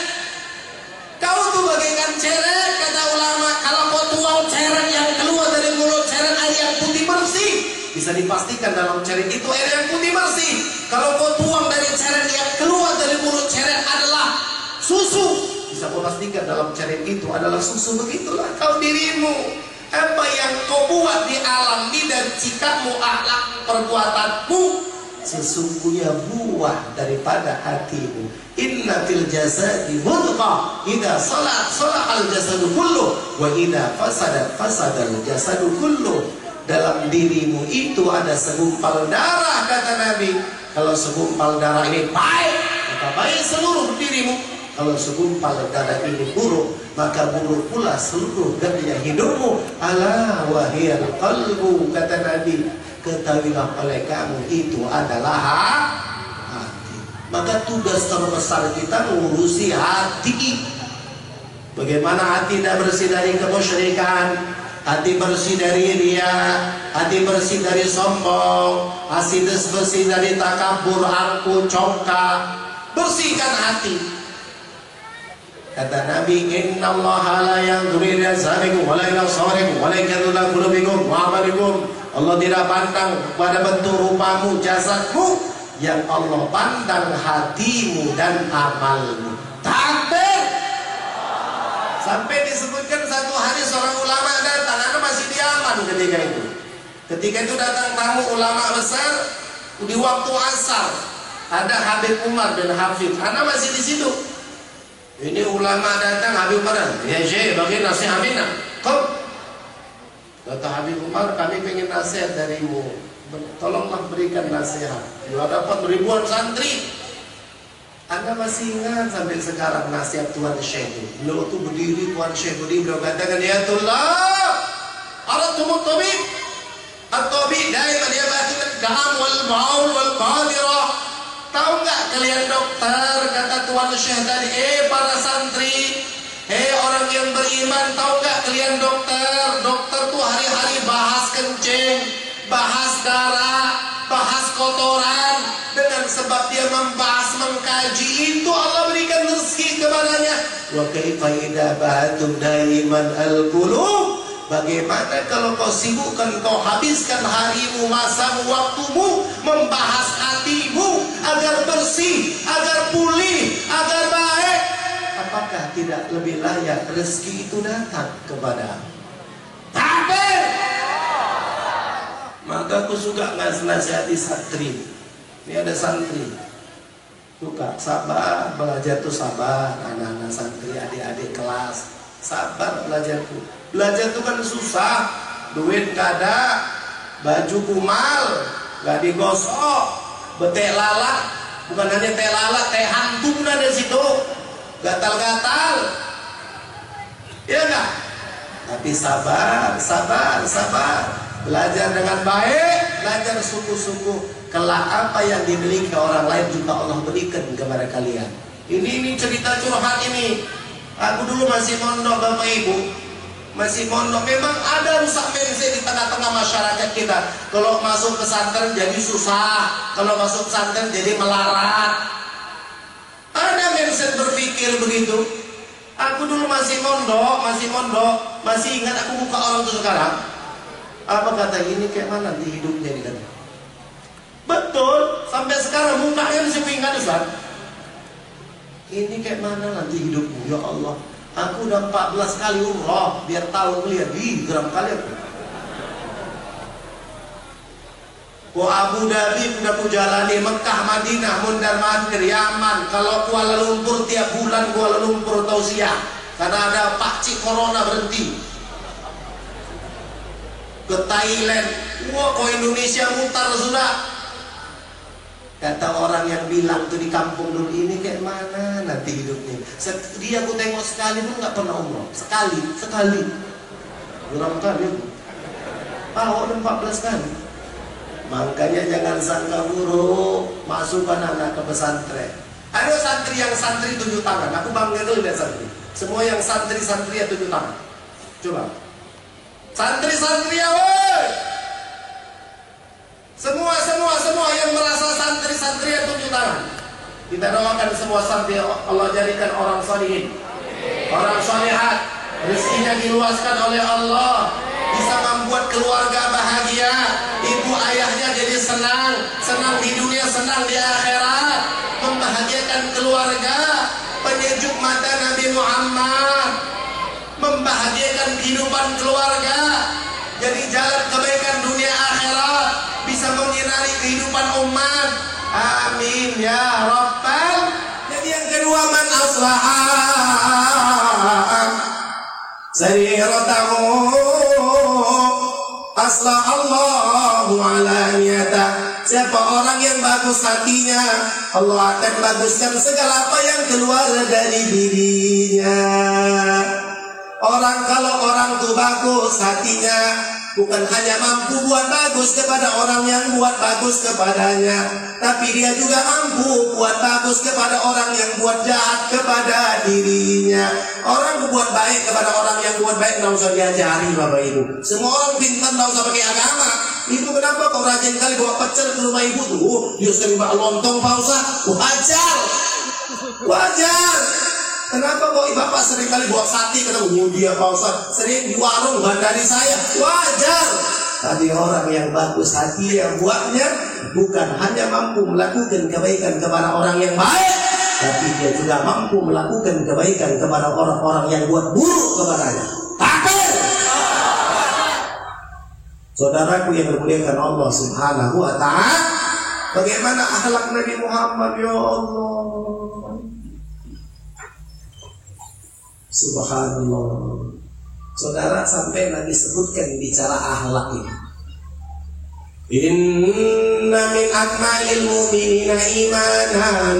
Kau tuh bagaikan ceret, kata ulama. Kalau kau tuang ceret yang keluar dari mulut ceret, air yang putih bersih, bisa dipastikan dalam ceret itu air yang putih bersih. Kalau kau tuang dari ceret yang keluar dari mulut ceret adalah susu, bisa kau pastikan dalam ceret itu adalah susu. Begitulah kau dirimu. Apa yang kau buat di alam ini dan sikapmu, akhlak, perbuatanmu, sesungguhnya buah daripada hatimu. Inna fil jasadi mudghah, idza salat al jasadu kullu, wa idza fasadal jasadu kullu. Dalam dirimu itu ada segumpal darah, kata Nabi. Kalau segumpal darah ini baik, maka baik seluruh dirimu. Kalau segumpal darah ini buruk, maka buruk pula seluruh gaya hidupmu. Ala wahiyal qalbu, kata Nabi. Ketahuilah oleh kamu itu adalah hati. Maka tugas terbesar kita mengurusi hati. Bagaimana hati tidak bersih dari kemusyrikan, hati bersih dari riya, hati bersih dari sombong, hati bersih dari takabur, angku, congkak. Bersihkan hati. Kata Nabi, innallaha la yanzuru ila ajsamikum wa la ila sawarikum wa la ila qulubikum wa amalikum. Allah tidak pandang pada bentuk rupamu, jasadmu. Yang Allah pandang hatimu dan amalmu. Takbir. Sampai disebutkan satu hari seorang ulama datang, Anda masih di Yaman ketika itu. Ketika itu datang tamu ulama besar di waktu asar. Ada Habib Umar bin Hafid. Anda masih di situ. Ini ulama datang, Habib Umar, ya Syekh, bagi nasihat Aminah. Kom. Kata Habib Umar, kami ingin nasihat darimu. Tolonglah berikan nasihat. Dia dapat ribuan santri. Anda masih ingat sampai sekarang nasihat Tuan Syekh itu? Beliau itu berdiri, Tuan Syekh berdiri, beliau katakan, ya Tullah, aratumut tabib. At-tabib daiman yabatun da'am wal ma'ul wal qadirah. Tahu nggak kalian dokter, kata Tuan Syekh tadi, para santri, orang yang beriman, tahu nggak kalian dokter? Dokter tuh hari-hari bahas kencing, bahas darah, bahas kotoran. Dengan sebab dia membahas, mengkaji itu, Allah berikan rezeki kepadanya. Wa kaifa idza ba'atum daiman al-qulub. Bagaimana kalau kau sibukkan, kau habiskan harimu, masamu, waktumu membahas hatimu agar bersih, agar pulih, agar baik? Apakah tidak lebih layak rezeki itu datang kepada? Takbir. Maka aku suka nasihati santri. Ini ada santri suka sabar, belajar tuh sabar. Anak-anak santri, adik-adik kelas, sabar belajar tuh. Belajar tuh kan susah, duit gak ada, baju kumal, gak digosok, betek lalat, bukan hanya teh lalat, teh hantum ada di situ, gatal-gatal, ya enggak? Tapi sabar, belajar dengan baik, belajar sungguh-sungguh. Kelak apa yang dimiliki orang lain juga Allah berikan kepada kalian. Ini cerita curhat ini. Aku dulu masih mondok, Bapak Ibu. Masih mondok, memang ada rusak mindset di tengah-tengah masyarakat kita. Kalau masuk pesantren jadi susah, kalau masuk pesantren jadi melarat. Ada mindset berpikir begitu. Aku dulu masih mondok, masih mondok, masih ingat aku muka orang itu sekarang. Apa kata ini kayak mana nanti hidupnya ini kan? Betul, sampai sekarang mukanya masih ingat Ustaz. Ini kayak mana nanti hidupmu? Ya Allah, aku udah 14 kali umrah biar tahu melihat. Geram kali aku. Abu Dhabi udah ku jalani, Mekah, Madinah, Mundar Mandir, Yaman. Kalau Kuala Lumpur tiap bulan Kuala Lumpur tausiah karena ada pakcik corona berhenti. Ke Thailand, wah kok Indonesia mutar sudah. Kata orang yang bilang tuh di kampung dulu, ini kayak mana nanti hidupnya. Dia aku tengok sekali pun nggak pernah umroh. Sekali. Berapa kali aku? Udah 14 kali. Makanya jangan sangka buruk, masukkan anak ke pesantren. Ada santri tunjuk tangan. Aku bangga dulu lihat santri. Semua yang santri ya tunjuk tangan. Coba. Santri ya woi. Semua yang merasa santri ya tunjuk tangan. Kita doakan semua santri Allah jadikan orang salihin, orang salihat, rezekinya diluaskan oleh Allah, bisa membuat keluarga bahagia, ibu ayahnya jadi senang di dunia, senang di akhirat, membahagiakan keluarga, penyejuk mata Nabi Muhammad, membahagiakan kehidupan keluarga, jadi jalan kebaikan dunia akhirat, bisa menyinari kehidupan umat. Amin ya Rabbal. Jadi yang kedua, man aslaha sariratahu aslahallahu ala niyatah. Siapa orang yang bagus hatinya, Allah akan baguskan segala apa yang keluar dari dirinya. Kalau orang itu bagus hatinya, bukan hanya mampu buat bagus kepada orang yang buat bagus kepadanya, tapi dia juga mampu buat bagus kepada orang yang buat jahat kepada dirinya. Orang buat baik kepada orang yang buat baik, nggak usah diajari Bapak Ibu. Semua orang pintar, nggak usah pakai agama. Itu kenapa kok rajin kali bawa pecel ke rumah ibu tuh? Dia sering bawa lontong Pak Ustaz. Wajar. Kenapa kok bapak sering kali bawa sate ketemu dia Pak Ustaz? Sering di warung bandari saya. Wajar. Tapi orang yang bagus hati yang buatnya bukan hanya mampu melakukan kebaikan kepada orang yang baik, tapi dia juga mampu melakukan kebaikan kepada orang-orang yang buat buruk kepadanya. Takbir. Saudaraku yang dimuliakan Allah Subhanahu wa ta'ala, bagaimana akhlak Nabi Muhammad, ya Allah. Subhanallah. Saudara, sampai Nabi sebutkan bicara akhlak ini. Inna min akmalil mu'minina imanan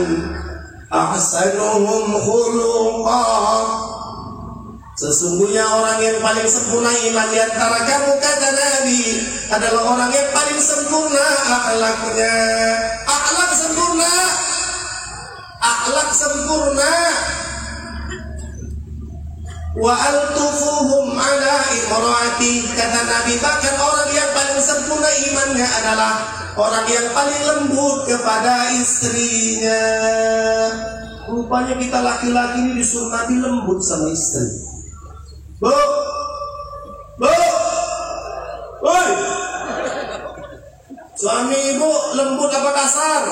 ahsanuhum khuluqan. Sesungguhnya orang yang paling sempurna iman di antara kamu, kata Nabi, adalah orang yang paling sempurna akhlaknya. Akhlak sempurna. Wa altufuhum ala imraati, kata Nabi, bahkan orang yang paling sempurna imannya adalah orang yang paling lembut kepada istrinya. Rupanya kita laki-laki ini disuruh Nabi lembut sama istri. Bu, woi, suami ibu lembut apa kasar?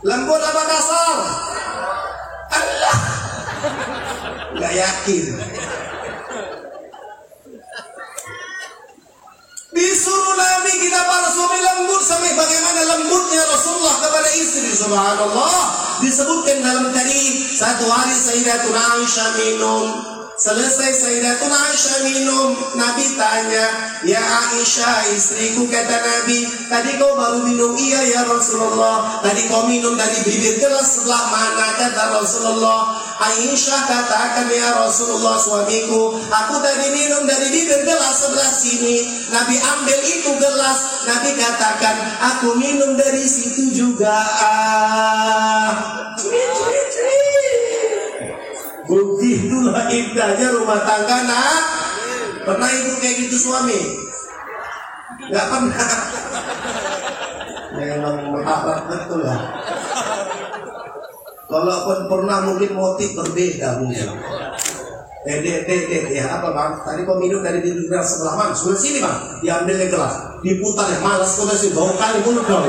Lembut apa kasar? Allah, nggak yakin. Disuruh Nabi kita para suami lembut sampai bagaimana lembutnya Rasulullah kepada istri. Subhanallah. Disebutkan dalam hadis, satu hari Sayyidatuna Aisyah minum. Selesai Sayyidatuna Aisyah minum, Nabi tanya, ya Aisyah istriku, kata Nabi, tadi kau baru minum? Iya ya Rasulullah. Tadi kau minum dari bibir gelas sebelah mana? Kata Rasulullah. Aisyah katakan, ya Rasulullah suamiku, aku tadi minum dari bibir gelas sebelah sini. Nabi ambil itu gelas, Nabi katakan, aku minum dari situ juga. Begitulah indahnya rumah tangga, nak. Pernah ibu kayak gitu suami? Gak pernah. Memang berharap betul ya. Kalaupun pernah mungkin motif berbeda mungkin. Dek, ya apa bang? Tadi kau minum dari bibir gelas sebelah mana? Sebelah sini bang. Diambil gelas, diputar ya. Malas kau sih, bau kali mulut kau.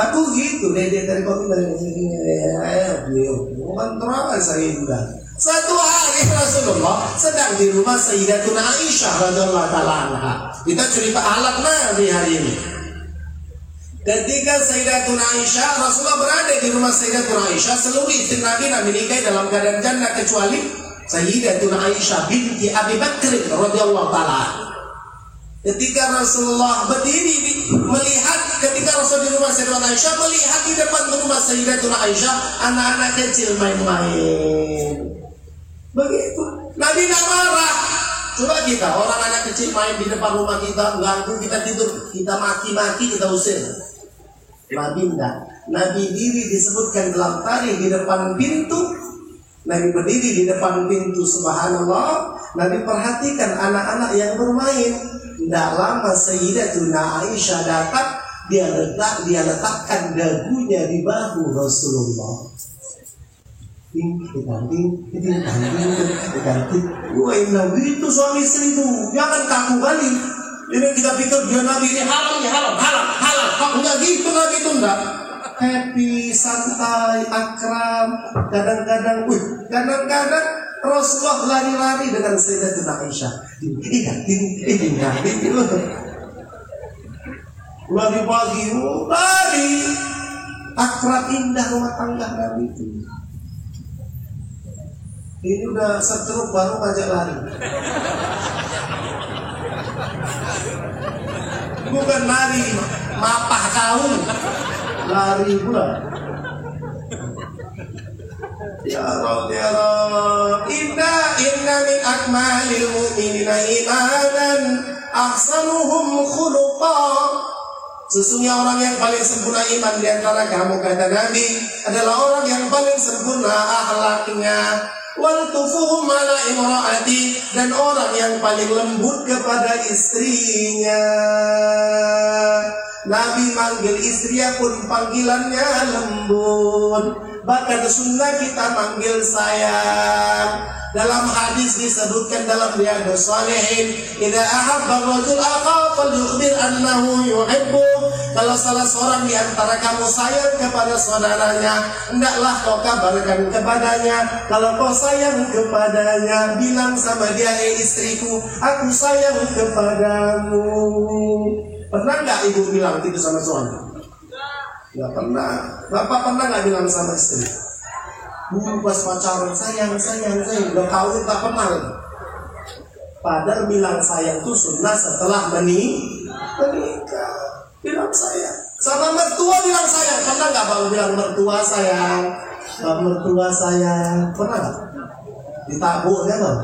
Aku gitu, dek dari kau minum bukan terang saya juga. Satu hari Rasulullah sedang di rumah Sayyidatuna Aisyah radhiyallahu taala anha. Kita cerita alat Nabi hari ini. Ketika Sayyidatuna Aisyah, Rasulullah berada di rumah Sayyidatuna Aisyah, seluruh istri Nabi nikahi dalam keadaan janda kecuali Sayyidatuna Aisyah binti Abi Bakr radhiyallahu taala. Ketika Rasulullah berdiri melihat, ketika Rasul di rumah Sayyidatuna Aisyah melihat di depan rumah Sayyidatuna Aisyah anak-anak kecil main-main. Begitu. Nabi tidak marah. Coba kita, orang anak kecil main di depan rumah kita, ganggu kita tidur, kita maki-maki, kita usir. Nabi tidak. Nabi diri disebutkan dalam tarikh di depan pintu. Nabi berdiri di depan pintu, subhanallah. Nabi perhatikan anak-anak yang bermain. Tidak lama Sayyidatuna Aisyah datang, dia letakkan dagunya di bahu Rasulullah. Diganti. Wah, Nabi itu suami istri itu, jangan kaku kali. Ini kita pikir dia Nabi ini halal. Enggak gitu, Nabi itu enggak. Happy, santai, akram. Kadang-kadang Rasulullah lari-lari dengan Sayyidatuna Aisyah. Diganti. Lari pagi, lari. Akrab indah rumah tangga Nabi itu. Ini udah setruk baru ngajak lari. Bukan lari mapah kaum, lari pula. Ya Rabb, inna min akmalil mu'minina imanan ahsanuhum khuluqa. Sesungguhnya orang yang paling sempurna iman di antara kamu, kata Nabi, adalah orang yang paling sempurna akhlaknya. Wal tufuhum ala imraati, dan orang yang paling lembut kepada istrinya. Nabi manggil istrinya pun panggilannya lembut. Bahkan sunnah kita manggil sayang. Dalam hadis disebutkan dalam Riyadhus Shalihin, idza ahabba rajul akha falyukhbir annahu yuhibbu. Kalau salah seorang di antara kamu sayang kepada saudaranya, hendaklah kau kabarkan kepadanya. Kalau kau sayang kepadanya, bilang sama dia, istriku, aku sayang kepadamu. Pernah nggak ibu bilang itu sama suami? Nggak pernah. Bapak pernah nggak bilang sama istri? Pas pacaran sayang, udah kawin tak pernah. Padahal bilang sayang itu sunnah setelah menikah. Bilang sayang. Sama mertua bilang sayang. Pernah nggak bang bilang mertua sayang? Bang mertua sayang. Pernah nggak? Ditabuk ya bang?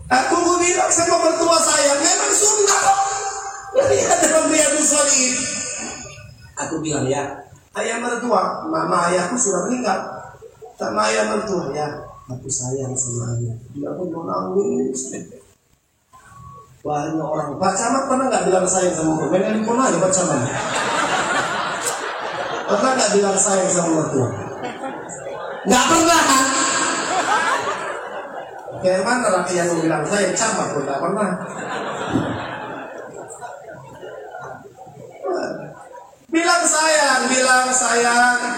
Aku mau bilang sama mertua sayang. Memang sunnah kok. Jadi dalam Riyadhus Shalihin. Aku bilang ya, ayah mertua, mama ayahku sudah meninggal. Sama ayah mertua, ya, aku sayang sama ayah. Dia pun mau nangis. Banyak orang. Pak Camat pernah nggak bilang sayang sama mertua? Yang pernah ya Pak Camat? Pernah nggak bilang sayang sama mertua? Nggak pernah. Kayak mana laki yang bilang sayang? Camat pun nggak pernah. Bilang sayang,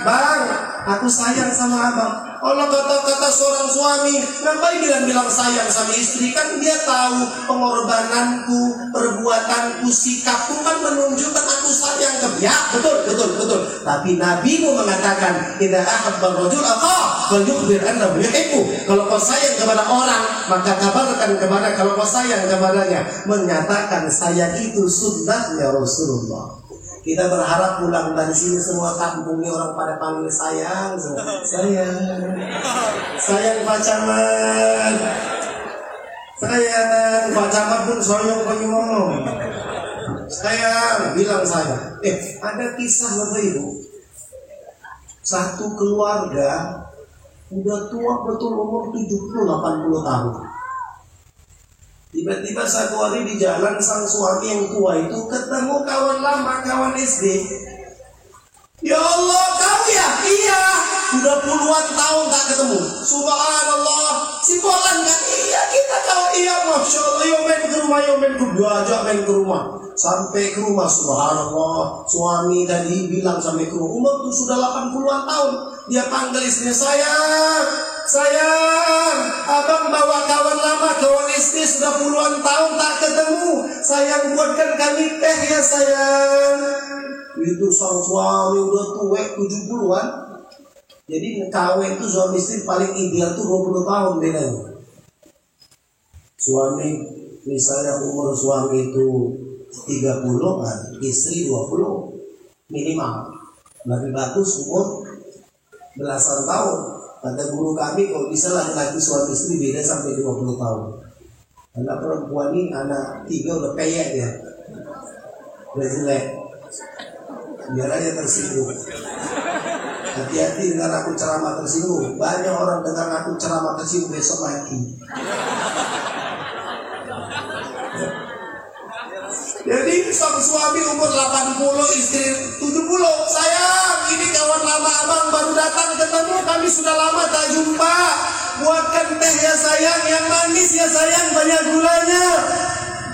bang, aku sayang sama abang. Kalau kata-kata seorang suami, ngapain bilang sayang sama istri? Kan dia tahu pengorbananku, perbuatanku, sikapku kan menunjukkan aku sayang ke dia. Betul. Tapi Nabi mu mengatakan, idza ahabba rajul akha falyukhbir annahu yuhibbu. Kalau kau sayang kepada orang, maka kabarkan kepada kalau kau sayang kepadanya. Menyatakan sayang itu sunnahnya Rasulullah. Kita berharap pulang dari sini semua kampung ini orang pada panggil sayang Pak Camat. Sayang Pak Camat pun soalnya pergi ngomong. Sayang, bilang sayang. Ada kisah Bapak Ibu. Satu keluarga udah tua betul umur 70-80 tahun. Tiba-tiba satu hari di jalan sang suami yang tua itu ketemu kawan lama, kawan SD. Ya Allah, kau ya? Iya. Udah puluhan tahun tak ketemu. Subhanallah. Si Polan kan? Iya, kita kawan. Iya, Masya Allah. Yo main ke rumah, yo main ke diajak main ke rumah. Sampai ke rumah, subhanallah. Suami tadi bilang sampai ke rumah. Umur tuh sudah 80-an tahun. Dia panggil istrinya, sayang, sayang, abang bawa kawan lama, kawan SD sudah puluhan tahun tak ketemu. Sayang, buatkan kami teh ya sayang. Itu sang suami udah tua 70-an. Jadi kawin itu suami istri paling ideal tuh 20 tahun bedanya. Suami misalnya umur suami itu 30 kan, istri 20 minimal. Lebih bagus umur belasan tahun. Kata guru kami kalau bisa laki-laki suami istri beda sampai 20 tahun. Karena perempuan ini anak 3 udah peyek ya. Udah jelek. Biar aja tersinggung. Hati-hati dengan aku ceramah tersinggung. Banyak orang dengar aku ceramah tersinggung besok lagi. Jadi sang suami umur 80, istri 70. Sayang, ini kawan lama abang baru datang ketemu, kami sudah lama tak jumpa. Buatkan teh ya sayang, yang manis ya sayang, banyak gulanya.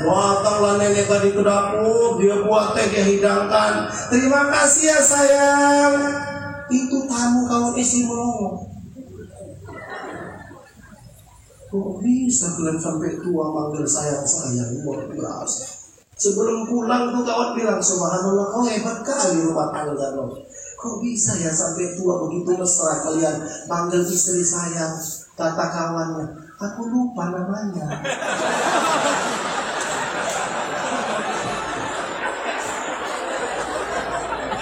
Datanglah nenek tadi ke dapur, dia buat teh, dia hidangkan. Terima kasih ya sayang. Itu tamu kawan isi melongo. Kok bisa kalian sampai tua manggil sayang-sayang? Luar biasa. Sebelum pulang tuh kawan bilang, subhanallah, kau hebat kali rumah tangga lo. Kok bisa ya sampai tua begitu mesra kalian panggil istri sayang? Kata kawannya, aku lupa namanya.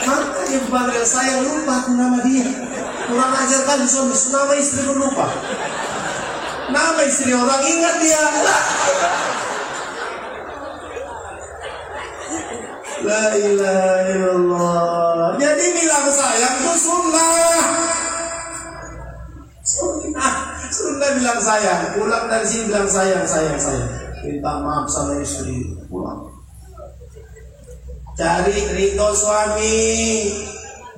Makanya panggil sayang, lupa aku nama dia. Kurang ajar kan suami, nama istri pun lupa. Nama istri orang ingat dia. La ilaha illallah. Jadi bilang sayang itu sunnah. Sunnah bilang sayang. Pulang dari sini bilang sayang. Minta maaf sama istri. Pulang. Cari ridho suami.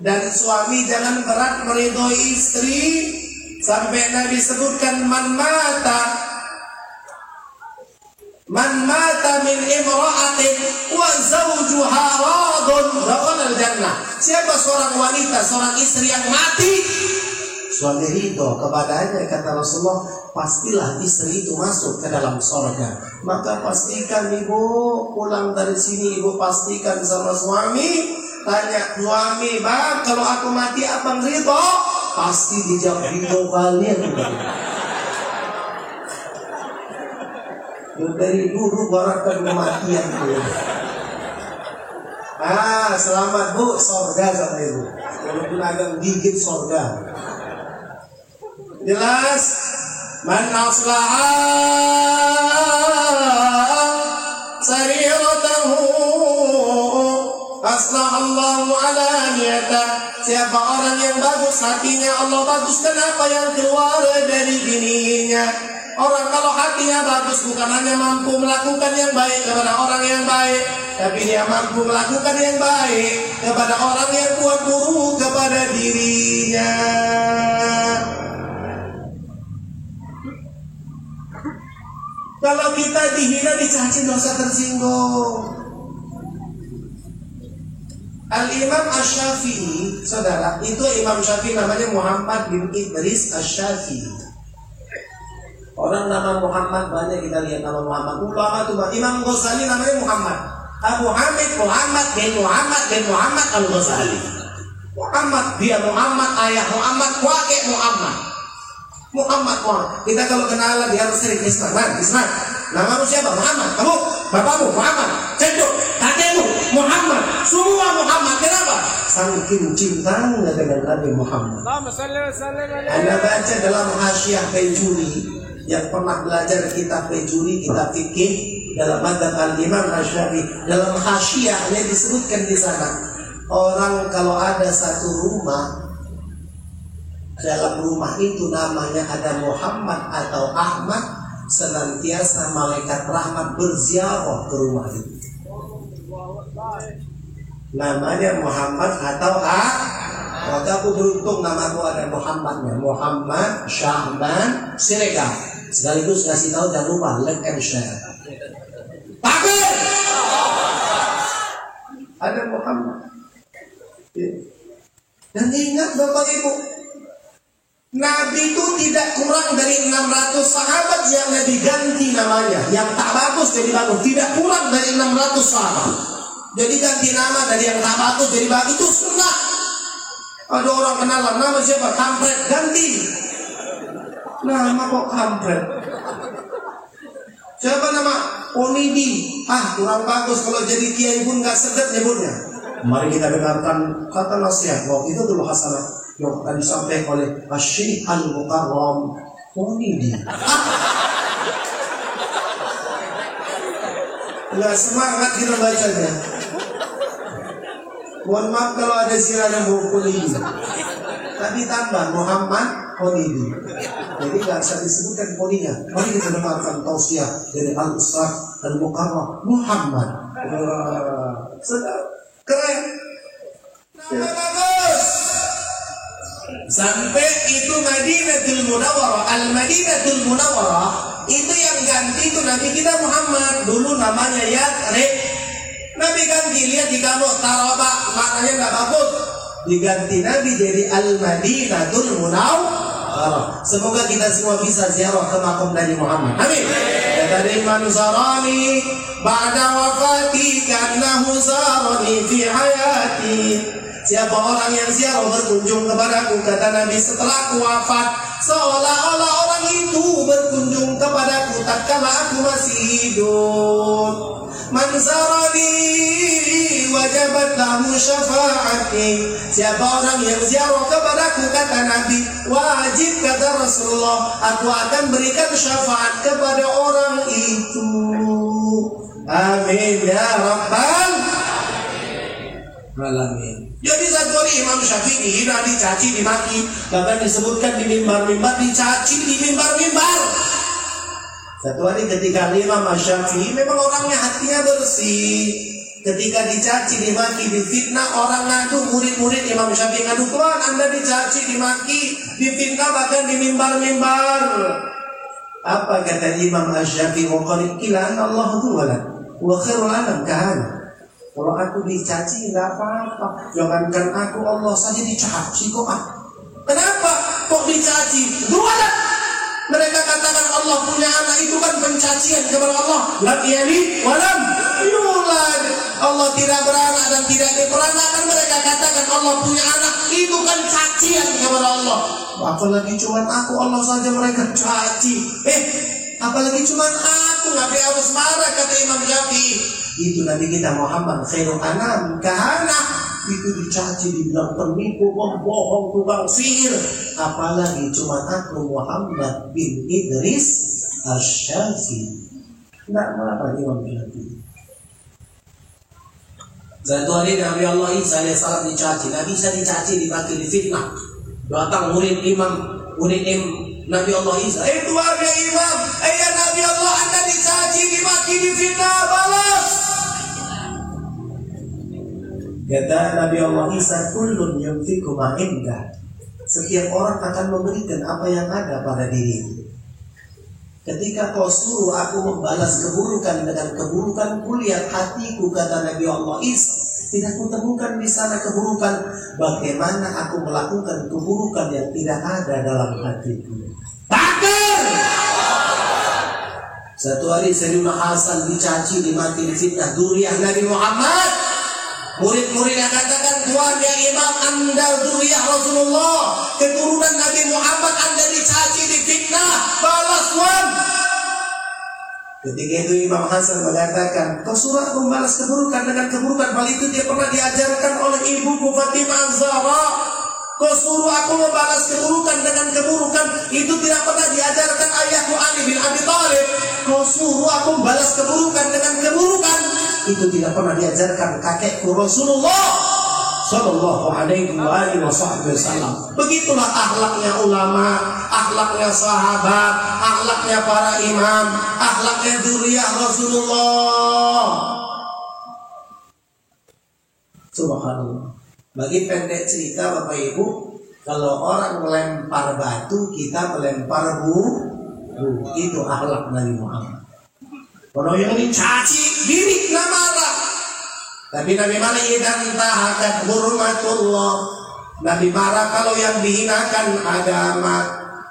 Dan suami jangan berat meridhoi istri. Sampai Nabi sebutkan man mata min imra'atin wa zawjuha radun dakhala al-jannah. Siapa seorang wanita, seorang istri yang mati, suami ridho kepadanya, kata Rasulullah, pastilah istri itu masuk ke dalam surga. Maka pastikan ibu pulang dari sini, ibu pastikan sama suami, tanya suami, bang kalau aku mati abang ridho? Pasti dijawab ridho kalian. Dari dulu barakan kematian dulu. Selamat bu, sorga sama ibu. Walaupun agak gigit sorga. Jelas? Man aslaha sariratahu aslahallahu ala niyatah. Siapa orang yang bagus hatinya, Allah baguskan apa yang keluar dari dirinya. Orang kalau hatinya bagus bukan hanya mampu melakukan yang baik kepada orang yang baik, tapi dia mampu melakukan yang baik kepada orang yang buat buruk kepada dirinya. Kalau kita dihina, dicaci, dosa tersinggung. Al-Imam Asy-Syafi'i, saudara, itu Imam Syafi'i namanya Muhammad bin Idris Asy-Syafi'i. Orang nama Muhammad banyak, kita lihat nama Muhammad. Ulama itu Imam Ghazali namanya Muhammad. Abu Hamid Muhammad bin Muhammad Al-Ghazali. Muhammad, dia Muhammad, ayah Muhammad, kakek Muhammad. Muhammad. Kita kalau kenalan dia harus sering Islam. Namamu siapa? Muhammad. Kamu, bapakmu Muhammad. Cendok, kakekmu Muhammad. Semua Muhammad. Kenapa? Saking cintanya dengan Nabi Muhammad. Anda baca dalam Hasyiah Bejuri yang pernah belajar kitab Bejuri, kitab fikih dalam madzhab Al-Imam Asy-Syafi'i, dalam hasyiahnya disebutkan di sana, orang kalau ada satu rumah, dalam rumah itu namanya ada Muhammad atau Ahmad, senantiasa malaikat rahmat berziarah ke rumah itu. Namanya Muhammad atau maka aku beruntung namaku ada Muhammadnya. Muhammad Syahban Siregar. Sekaligus ngasih tahu jangan lupa like and share. Takbir. Ada Muhammad. Dan ingat Bapak Ibu, Nabi itu tidak kurang dari 600 sahabat yang Nabi ganti namanya. Yang tak bagus jadi bagus. Tidak kurang dari 600 sahabat. Jadi ganti nama dari yang tak bagus jadi bagus itu sunnah. Ada orang kenalan nama siapa? Kampret, ganti. Nama kok kampret? Siapa nama? Onidi. Kurang bagus, kalau jadi kiai pun gak sedap nyebutnya. Mari kita dengarkan kata nasihat bahwa itu dulu hasanah yang akan disampaikan oleh Syekh Al-Mukarram Onidi. Gak semangat kita bacanya. Mohon maaf kalau ada silakan buku ini. Tapi tambah Muhammad Onidi. Jadi gak bisa disebutkan poninya. Mari kita dengarkan tausiah dari Al-Ustaz Al-Mukarram Muhammad. Keren. Nama bagus. Sampai itu Madinatul Munawwarah. Al-Madinatul Munawwarah itu yang ganti itu Nabi kita Muhammad. Dulu namanya Yathrib. Nabi ganti, lihat di kamu Taraba, maknanya nggak bagus. Diganti Nabi jadi Al-Madinatul Munawwarah. Semoga kita semua bisa ziarah ke makam Nabi Muhammad. Amin. Dari man zarani ba'da wafati kannahu zarani fi hayati. Siapa orang yang ziarah berkunjung kepadaku, kata Nabi, setelah aku wafat, seolah-olah orang itu berkunjung kepadaku tatkala aku masih hidup. Man zarani wajabat lahu syafaati. Siapa orang yang ziarah kepadaku, kata Nabi, wajib, kata Rasulullah, aku akan berikan syafaat kepada orang itu. Amin ya rabbal alamin. Jadi satu hari Imam Syafi'i hina dicaci dimaki, bahkan disebutkan di mimbar-mimbar, dicaci di mimbar-mimbar. Satu hari ketika Imam Syafi'i memang orangnya hatinya bersih. Ketika dicaci, dimaki, difitnah, orang ngadu, murid-murid Imam Syafi'i ngadu, Tuhan Anda dicaci, dimaki, difitnah bahkan di mimbar-mimbar. Apa kata Imam Syafi'i? Wa qad qila anna Allah tuwalan wa khairul anam kahana. Kalau aku dicaci enggak apa-apa, jangankan aku, Allah saja dicaci kok. Kenapa kok dicaci? Tuwalan. Mereka katakan Allah punya anak, itu kan pencacian kepada Allah. Lam yalid wa lam yulad. Allah tidak beranak dan tidak diperanakan. Mereka katakan Allah punya anak, itu kan cacian kepada Allah. Apalagi cuma aku, Allah saja mereka caci. Apalagi cuma aku, Nabi harus marah, kata Imam Syafi'i. Itu Nabi kita Muhammad khairul anam kahana, itu dicaci, dibilang penipu, pembohong, tukang sihir. Apalagi cuma aku Muhammad bin Idris Asy-Syafi'i. Tidak marah Imam Syafi'i. Satu hari Nabi Allah Isa AS dicaci. Nabi Isa dicaci, dimaki, difitnah. Datang murid Nabi Allah Isa. Tuhan ya Imam, ya Nabi Allah, Anda dicaci, dimaki, difitnah, balas. Kata Nabi Allah Isa, kullun yunfiqu ma indah. Setiap orang akan memberikan apa yang ada pada diri. Ketika kau suruh aku membalas keburukan dengan keburukan, kulihat hatiku, kata Nabi Allah Isa, tidak kutemukan di sana keburukan. Bagaimana aku melakukan keburukan yang tidak ada dalam hatiku? Takbir! Satu hari Sayyidina Hasan dicaci, dimaki, difitnah, dzurriyyah Nabi Muhammad. Murid-muridnya katakan, Tuhan ya Imam, Anda dzurriyyah Rasulullah, keturunan Nabi Muhammad, Anda dicaci, difitnah, balas Tuhan. Ketika itu Imam Hasan mengatakan, kau suruh aku membalas keburukan dengan keburukan. Hal itu dia pernah diajarkan oleh ibuku Fatimah Az-Zahra. Kau suruh aku membalas keburukan dengan keburukan, itu tidak pernah diajarkan ayahku Ali bin Abi Thalib. Kau suruh aku membalas keburukan dengan keburukan, itu tidak pernah diajarkan kakekku Rasulullah Sallallahu alaihi wasallam. Begitulah akhlaknya ulama, akhlaknya sahabat, akhlaknya para imam, akhlaknya dzurriyyah Rasulullah. Subhanallah. Bagi pendek cerita Bapak Ibu, kalau orang melempar batu, kita melempar itu akhlak Nabi Muhammad. Kalau yang dicaci diri marah. Tapi Nabi marah idan tahakat hurmatullah. Nabi marah kalau yang dihinakan agama.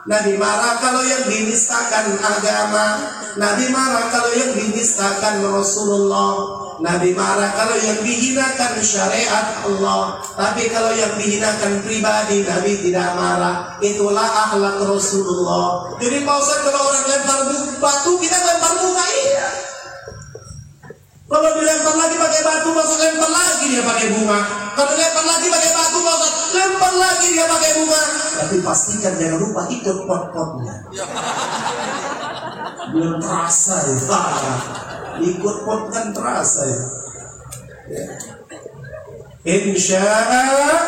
Nabi marah kalau yang dinistakan agama. Nabi marah kalau yang dinistakan Rasulullah. Nabi marah kalau yang dihinakan syariat Allah. Tapi kalau yang dihinakan pribadi, Nabi tidak marah. Itulah akhlak Rasulullah. Jadi Pak Ustaz, kalau orang lempar batu, kita lempar bunga, iya. Kalau dilempar lagi pakai batu, Pak Ustaz, lempar lagi dia pakai bunga. Kalau lempar lagi pakai batu, Pak Ustaz, lempar lagi dia pakai bunga. Tapi pastikan jangan lupa ikut pot-potnya. Belum terasa ya. Ikut pot kan terasa ya. Insya Allah.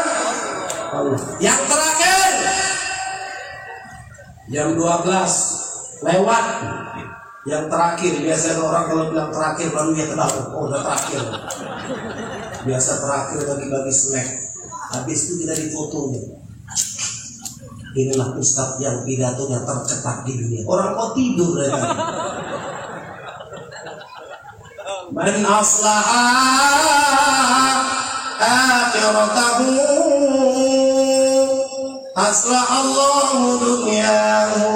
Yang terakhir jam 12 lewat. Yang terakhir, biasanya orang kalau bilang terakhir baru dia tahu, oh udah terakhir. Biasa terakhir bagi-bagi snack. Habis itu kita difotonya. Inilah ustadz yang pidatonya tercepat di dunia. Orang kok tidur ya. Man aslaha akhiratahu aslahallahu dunyahu.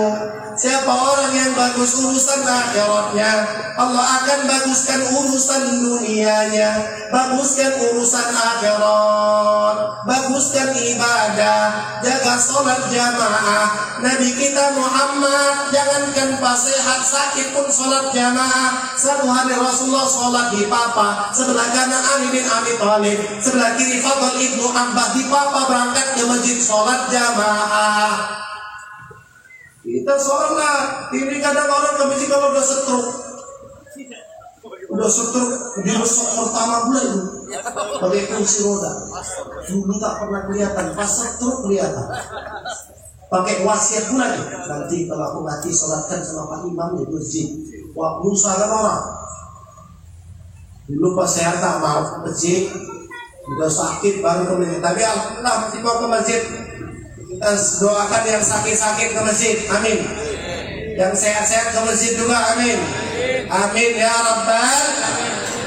Siapa orang yang bagus urusan akhiratnya, Allah akan baguskan urusan dunianya. Baguskan urusan akhirat, baguskan ibadah, jaga sholat jamaah. Nabi kita Muhammad jangankan pas sehat sakit pun sholat jamaah. Satu hari Rasulullah sholat di papa, sebelah kanan Ali bin Abi Thalib, sebelah kiri Fadl ibnu Abbas. Di papa berangkat ke masjid sholat jamaah. Kita sholat, ini kadang orang ke masjid kalau udah setruk, di besok pertama bulan itu pakai kursi roda. Dulu tak pernah kelihatan, pas setruk kelihatan. Pakai wasiat bulan, nanti kalau aku mati sholatkan sama Pak Imam di masjid. Wah, usahakan orang. Dulu pas sehat tak mau ke masjid, udah sakit baru ke masjid. Tapi alhamdulillah masih mau ke masjid. Kita doakan yang sakit-sakit ke masjid, amin. Yang sehat-sehat ke masjid juga, amin. Amin ya Rabbal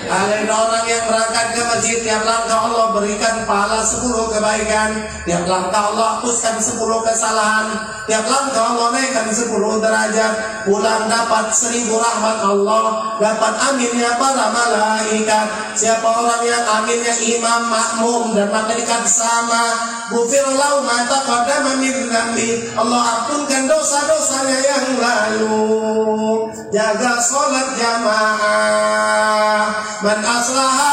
alamin. Orang yang berangkat ke masjid, tiap langkah Allah berikan pahala 10 kebaikan. Tiap langkah Allah hapuskan 10 kesalahan. Tiap langkah Allah naikkan 10 derajat. Pulang dapat 1000 rahmat Allah, dapat aminnya para malaikat. Siapa orang yang aminnya imam, makmum dan malaikat sama, ghufirallahu ma taqaddama min dzambi. Allah ampunkan dosa-dosanya yang lalu. Jaga sholat jamaah. Man aslaha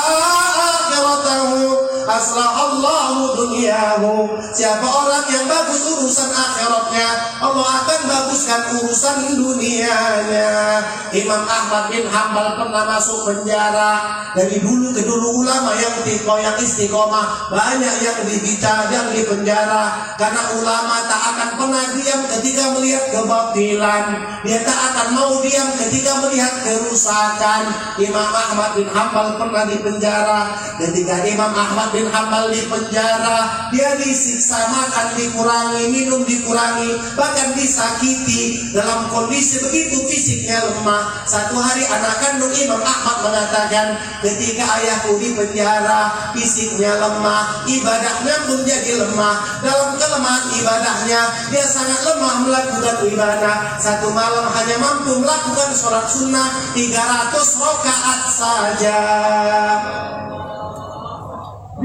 akhiratahu aslahallahu dunyahu. Siapa orang yang bagus urusan akhiratnya, Allah akan baguskan urusan dunianya. Imam Ahmad bin Hanbal pernah masuk penjara. Dari dulu ke dulu ulama yang tikoh, yang istiqomah, banyak yang dibicara, yang di penjara. Karena ulama tak akan pernah diam ketika melihat kebatilan. Dia tak akan mau diam ketika melihat kerusakan. Imam Ahmad bin Hanbal pernah di penjara. Ketika Imam Ahmad bin Hanbal di penjara, dia disiksa, makan dikurangi, minum dikurangi, bahkan disakiti. Dalam kondisi begitu fisiknya lemah. Satu hari anak kandung Imam Ahmad mengatakan, ketika ayahku di penjara, fisiknya lemah, ibadahnya pun jadi lemah. Dalam kelemahan ibadahnya, dia sangat lemah melakukan ibadah. Satu malam hanya mampu melakukan sholat sunnah 300 rakaat saja.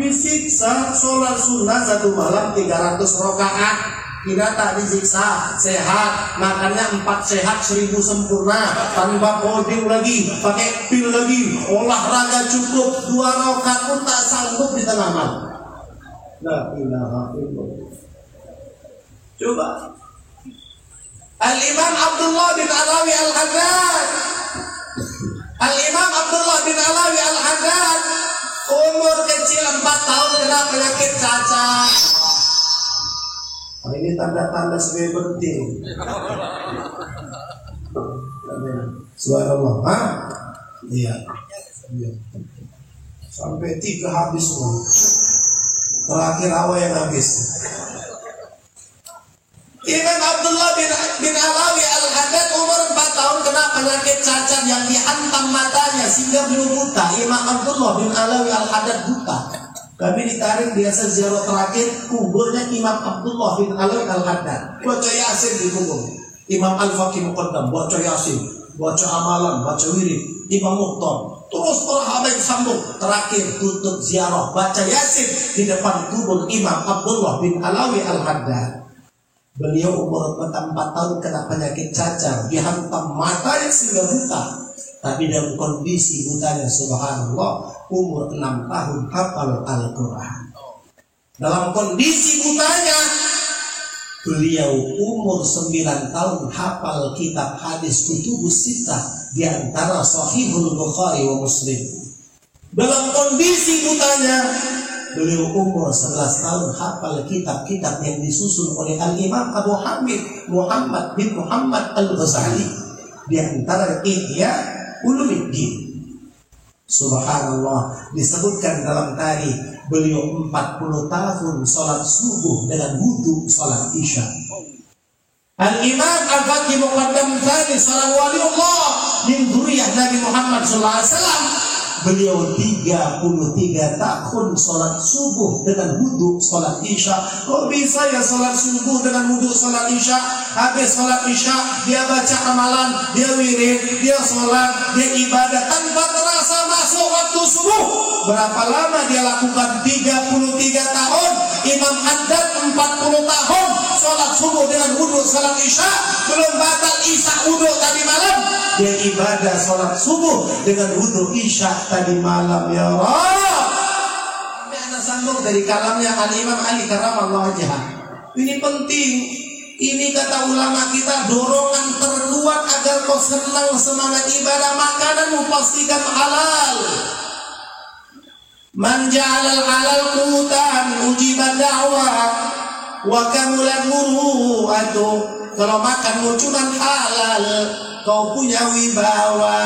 Disiksa sholat sunnah satu malam 300 rakaat. Kita tak disiksa, sehat, makannya 4 sehat 1000 sempurna, tanpa podium lagi, pakai pil lagi, olahraga cukup, 2 rakaat pun tak sanggup di tengah malam. La ilaha illallah. Coba Al-Imam Abdullah bin Alawi Al-Haddad, Al-Imam Abdullah bin Alawi Al-Haddad umur kecil 4 tahun kena penyakit cacat. Ini tanda-tanda sebagai penting. Subhanallah. Hah? Iya. Sampai 3 habis semua. Terakhir awal yang habis. Imam Abdullah bin Alawi Al-Haddad umur 4 tahun kena penyakit cacat yang dihantam matanya sehingga beliau buta. Imam Abdullah bin Alawi Al-Haddad buta. Kami ditarik biasa ziarah terakhir kuburnya Imam Abdullah bin Alawi Al-Haddad. Baca Yasin di kubur. Imam Al-Faqih Muqaddam baca Yasin, baca amalan, baca wirid. Imam Muqtam terus berhabaib sambung. Terakhir tutup ziarah baca Yasin di depan kubur Imam Abdullah bin Alawi Al-Haddad. Beliau umur 4 tahun kena penyakit cacar, dihantam matanya sehingga buta. Tapi dalam kondisi butanya, subhanallah, umur 6 tahun hafal Al-Quran. Dalam kondisi butanya, beliau umur 9 tahun hafal kitab hadis kutubus sittah, di antara Sahihul Bukhari wa Muslim. Dalam kondisi butanya, beliau umur 11 tahun hafal kitab-kitab yang disusun oleh Al-Imam Abu Hamid Muhammad bin Muhammad Al-Ghazali, di antara Ihya Ulumuddin. Subhanallah, disebutkan dalam tarikh beliau 40 tahun sholat subuh dengan wudu sholat isya. Al-Imam Al-Faqih Muqaddam Tsani seorang waliullah min dzurriyyah Nabi Muhammad SAW, beliau 33 tahun sholat subuh dengan wudu sholat isya. Kok bisa ya sholat subuh dengan wudu sholat isya? Habis sholat isya dia baca amalan, dia wirid, dia sholat, dia ibadah tanpa terasa masuk waktu subuh. Berapa lama dia lakukan? 33 tahun. Imam Haddad 40 tahun sholat subuh dengan wudu sholat isya. Belum batal isya wudu tadi malam, dia ibadah sholat subuh dengan wudu isya tadi malam. Ya Rabb, ini anak sambung dari kalamnya Al-Imam Ali Karamallahu wajhah. Ini penting. Ini kata ulama kita, dorongan terkuat agar kau senang semangat ibadah. Makananmu pastikan halal. Man ja'alal halal qutan ujibat da'wah wa kamulan muru'atu. Kalau makanmu cuma halal, kau punya wibawa.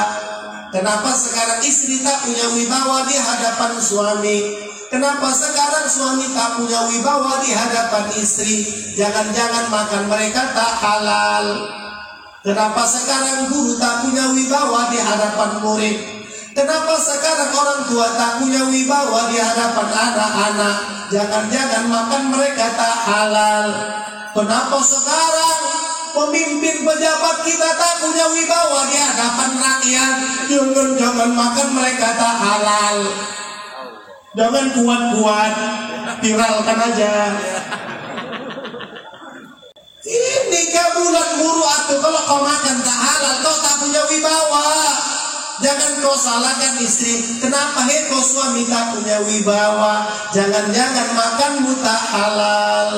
Kenapa sekarang istri tak punya wibawa di hadapan suami? Kenapa sekarang suami tak punya wibawa di hadapan istri? Jangan-jangan makan mereka tak halal. Kenapa sekarang guru tak punya wibawa di hadapan murid? Kenapa sekarang orang tua tak punya wibawa di hadapan anak-anak? Jangan-jangan makan mereka tak halal. Kenapa sekarang pemimpin pejabat kita tak punya wibawa di hadapan rakyat? Jangan-jangan makan mereka tak halal. Jangan kuat-kuat, viralkan aja. Ini kabulan muru'atu. Kalau kau makan tak halal, kau tak punya wibawa. Jangan kau salahkan istri. Kenapa kau suami tak punya wibawa? Jangan-jangan makanmu tak halal.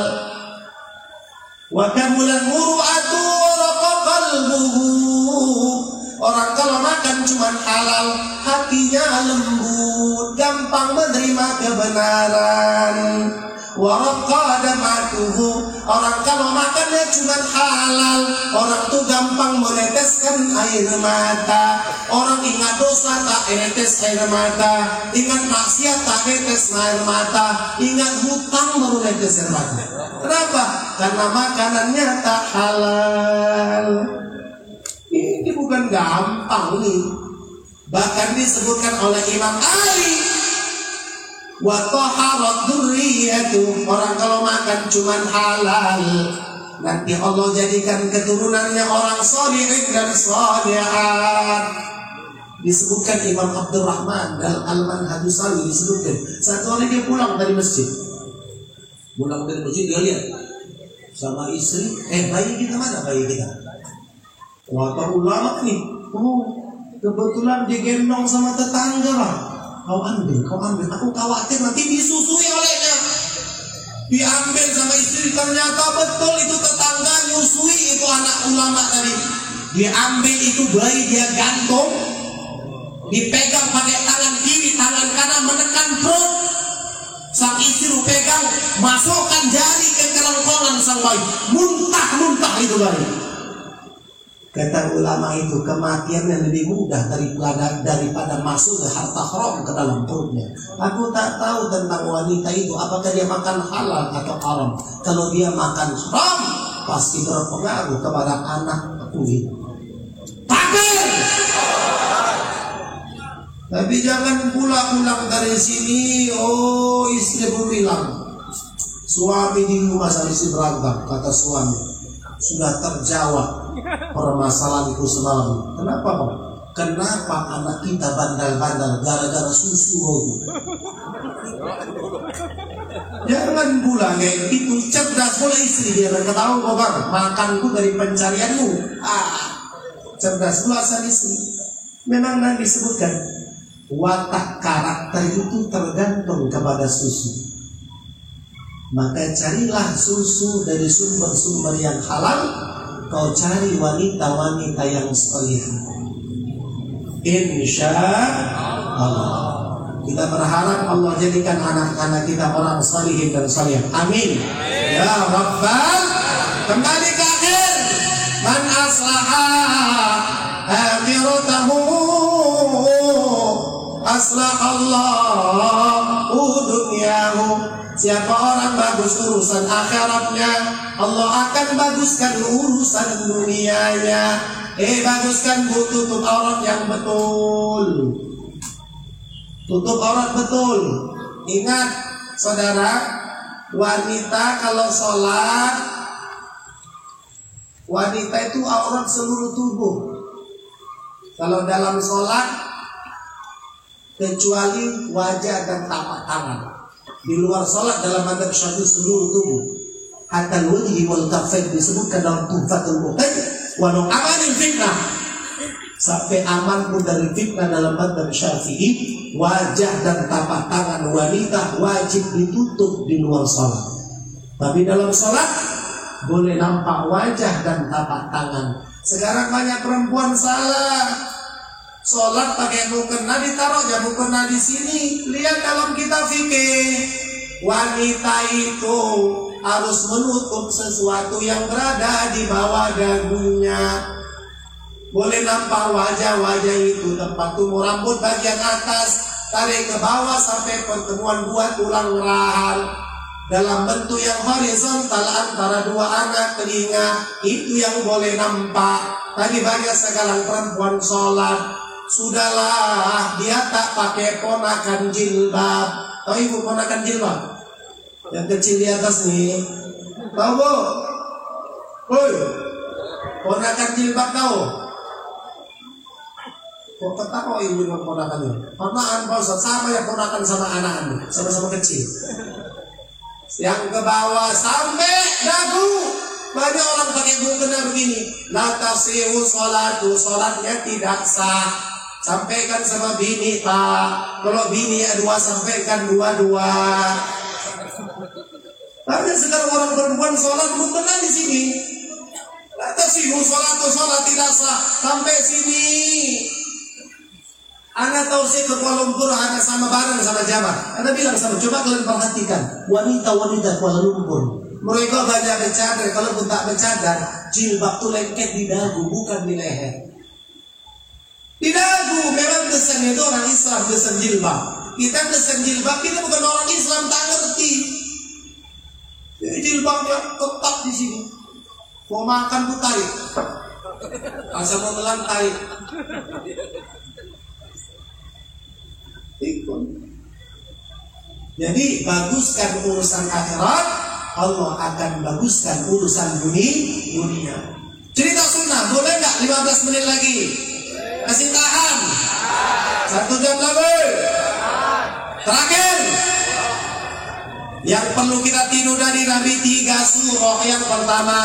Wa kabulan muru'atu waraqa qalbuhu. Orang kalau makan cuma halal, hatinya lembut, gampang menerima kebenaran. Waraqqa dam'atuhu. Orang kalau makannya cuma halal, orang tuh gampang meneteskan air mata. Orang ingat dosa tak netes air mata, ingat maksiat tak netes air mata, ingat hutang baru netes air mata. Kenapa? Karena makanannya tak halal. Ini bukan gampang nih. Bahkan disebutkan oleh Imam Ali, wa taharat dzurriyyatu. Orang kalau makan cuman halal, nanti Allah jadikan keturunannya orang salihin dan salihat. Disebutkan Imam Abdurrahman dalam Al-Manhajus Sawi, disebutkan satu hari dia pulang dari masjid. Pulang dari masjid dia lihat sama istri, bayi kita mana bayi kita? Wah, ulama nih. Oh, kebetulan digendong sama tetangga lah. Kau ambil. Aku khawatir nanti disusui olehnya. Diambil sama istri, ternyata betul itu tetangga nyusui itu anak ulama tadi. Diambil itu bayi, dia gantung, dipegang pakai tangan kiri, tangan kanan menekan perut. Sang sang istri lu pegang, masukkan jari ke kerongkongan sang bayi, muntah itu bayi. Kata ulama itu, kematian yang lebih mudah daripada masuk ke harta haram ke dalam perutnya. Aku tak tahu tentang wanita itu, apakah dia makan halal atau haram. Kalau dia makan haram, pasti berpengaruh kepada anak itu. Takbir! Tapi jangan pulang dari sini, oh istri bilang, suami di rumah saya istri berangkat, kata suami, sudah terjawab permasalahanku selalu. Kenapa Pak? Kenapa anak kita bandal-bandal gara-gara susu itu? Jangan pulang itu cerdas pula istri dia tahu Bang, makanku dari pencarianmu. Cerdas pula sang istri. Memang Nabi sebutkan watak karakter itu tergantung kepada susu. Maka carilah susu dari sumber-sumber yang halal. Kau cari wanita-wanita yang salihah. Insya Allah. Kita berharap Allah jadikan anak-anak kita orang salihin dan salihah. Amin. Ya Rabbal. Kembali ke akhir. Man aslaha akhiratahu aslahallahu dunyahu. Siapa orang bagus urusan akhiratnya, Allah akan baguskan urusan dunianya. Baguskan tutup aurat yang betul. Tutup aurat betul. Ingat saudara, wanita kalau sholat, wanita itu aurat seluruh tubuh. Kalau dalam sholat, kecuali wajah dan tapak tangan. Di luar sholat dalam madhab Syafi'i seluruh tubuh. Hatta wajhi wal kaffain disebutkan dalam Tuhfatul Muhtaj wa nu'amanil fitnah. Sampai aman pun dari fitnah dalam madhab Syafi'i, wajah dan tapak tangan wanita wajib ditutup di luar sholat. Tapi dalam sholat boleh nampak wajah dan tapak tangan. Sekarang banyak perempuan salah. Sholat pakai mukena, ditaruhnya mukena di sini. Lihat dalam kitab fikih, wanita itu harus menutup sesuatu yang berada di bawah dagunya. Boleh nampak wajah-wajah itu, tempat tumbuh rambut bagian atas, tarik ke bawah sampai pertemuan dua tulang rahang dalam bentuk yang horizontal antara dua anak telinga. Itu yang boleh nampak. Tadi banyak sekarang perempuan sholat, sudahlah dia tak pakai ponakan jilbab. Tahu ibu ponakan jilbab? Yang kecil di atas nih. Tahu bu? Hoi, ponakan jilbab tahu? Kok ketawa ibu dengan ponakannya? Ponakan Pak Ustaz, sama ya ponakan sama anak-anak, sama-sama kecil. Yang ke bawah sampai dagu. Banyak orang pakai mukena begini. La tasihu sholatu, sholatnya tidak sah. Sampaikan sama bini Pak. Kalau bini dua, sampaikan dua-dua. Banyak sekarang orang perempuan sholat mukena di sini. La tasihu sholatu, sholat tidak sah. Sampai sini. Anak tahu saya ke Kuala Lumpur, anak sama bareng sama jamaah. Anak bilang sama, coba kalian perhatikan wanita-wanita Kuala Lumpur. Mereka banyak bercadar, kalau pun tak bercadar, jilbab tuh lengket di dagu, bukan di leher. Di dagu, memang kesan itu orang Islam kesan jilbab. Kita kesan jilbab, kita bukan orang Islam, tak ngerti. Jadi jilbabnya tetap di sini. Mau makan pun tarik. Asal mau melan tarik. Ikut. Jadi baguskan urusan akhirat, Allah akan baguskan urusan dunia. Cerita sunnah, boleh nggak 15 menit lagi? Masih tahan? 1 jam lagi. Terakhir, yang perlu kita tiru dari Nabi 3 surah. Yang pertama,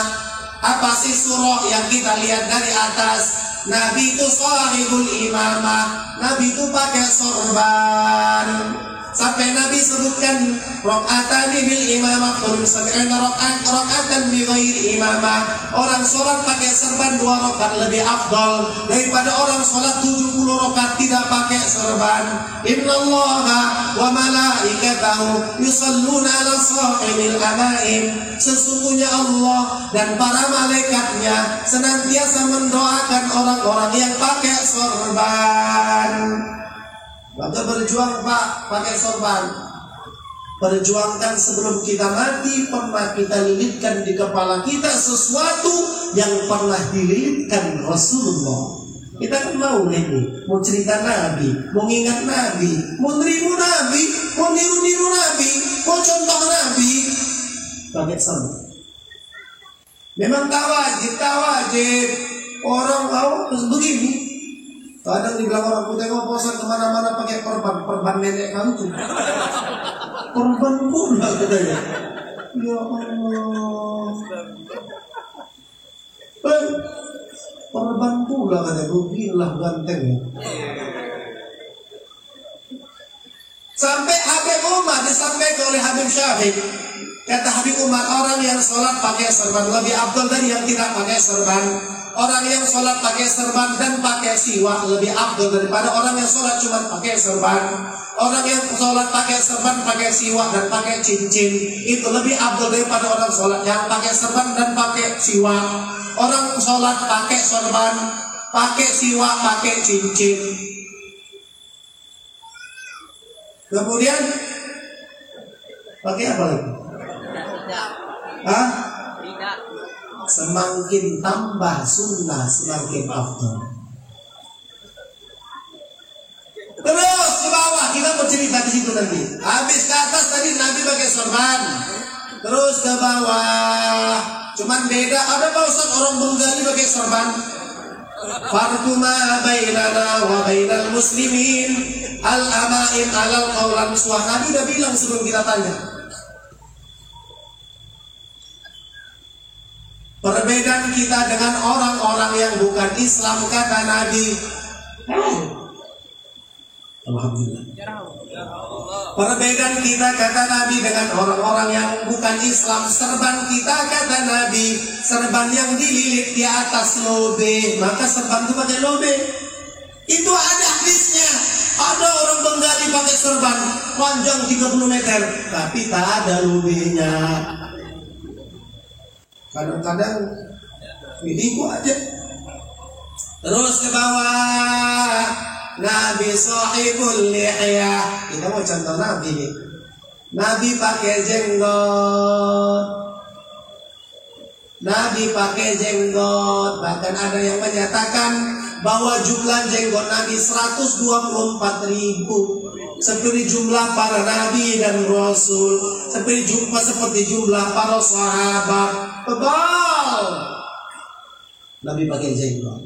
apa sih surah yang kita lihat dari atas? Nabi itu sahibul imamah. Nabi itu pakai sorban. Sampai Nabi sebutkan rakaatani bil imamah qul sab'ina rakaatan bi ghairi imamah. Orang sholat pakai serban 2 rakaat lebih afdal daripada orang sholat 70 rakaat tidak pakai serban. Innallaha wa malaikatahu yusalluna 'ala shahibil amaim. Sesungguhnya Allah dan para malaikatnya senantiasa mendoakan orang-orang yang pakai sorban. Maka berjuang Pak, pakai sorban. Perjuangkan sebelum kita mati. Pernah kita lilitkan di kepala kita sesuatu yang pernah dililitkan Rasulullah. Kita kan mau nih, mau cerita Nabi, mau ngingat Nabi, mau niru Nabi, mau niru Nabi, mau contoh Nabi. Pakai sorban. Memang tak wajib. Orang mau terus begini. Kadang dibilang orang putih mau posan kemana-mana pakai perban nenek kamu tuh. Perban pula katanya. Ya Allah. Perban pula katanya. Rugilah ganteng ya. Sampai Habib Umar disampaikan oleh Habib Syafiq. Kata Habib Umar, orang yang sholat pakai serban lebih afdal dari yang tidak pakai serban. Orang yang sholat pakai serban dan pakai siwak lebih afdal daripada orang yang sholat cuma pakai serban. Orang yang sholat pakai serban, pakai siwak dan pakai cincin itu lebih afdal daripada orang sholat yang pakai serban dan pakai siwak. Orang sholat pakai serban, pakai siwak, pakai cincin. Kemudian pakai apa lagi? Hah? Semakin tambah sunnah semakin afdal. Terus ke bawah kita bercerita di situ nanti. Habis ke atas tadi Nabi pakai sorban. Terus ke bawah. Cuman beda. Ada Pak Ustaz orang Bengali pakai sorban. Farqu ma bainana wa bainal muslimin al-amaim alal qaulan suah. Nabi udah bilang sebelum kita tanya. Perbedaan kita dengan orang-orang yang bukan Islam, kata Nabi. Alhamdulillah. Perbedaan kita, kata Nabi, dengan orang-orang yang bukan Islam, serban kita, kata Nabi, serban yang dililit di atas lobe. Maka serban itu pakai lobe. Itu ada hadisnya. Ada orang Bengali pakai serban panjang 30 meter, tapi tak ada lobenya. Kadang-kadang video aja. Terus ke bawah. Nabi sahibul lihya. Kita mau contoh Nabi nih. Nabi pakai jenggot. Nabi pakai jenggot. Bahkan ada yang menyatakan bahwa jumlah jenggot Nabi 124.000. Seperti jumlah para nabi dan rasul, seperti jumlah para sahabat. Tebal. Nabi pakai jenggot.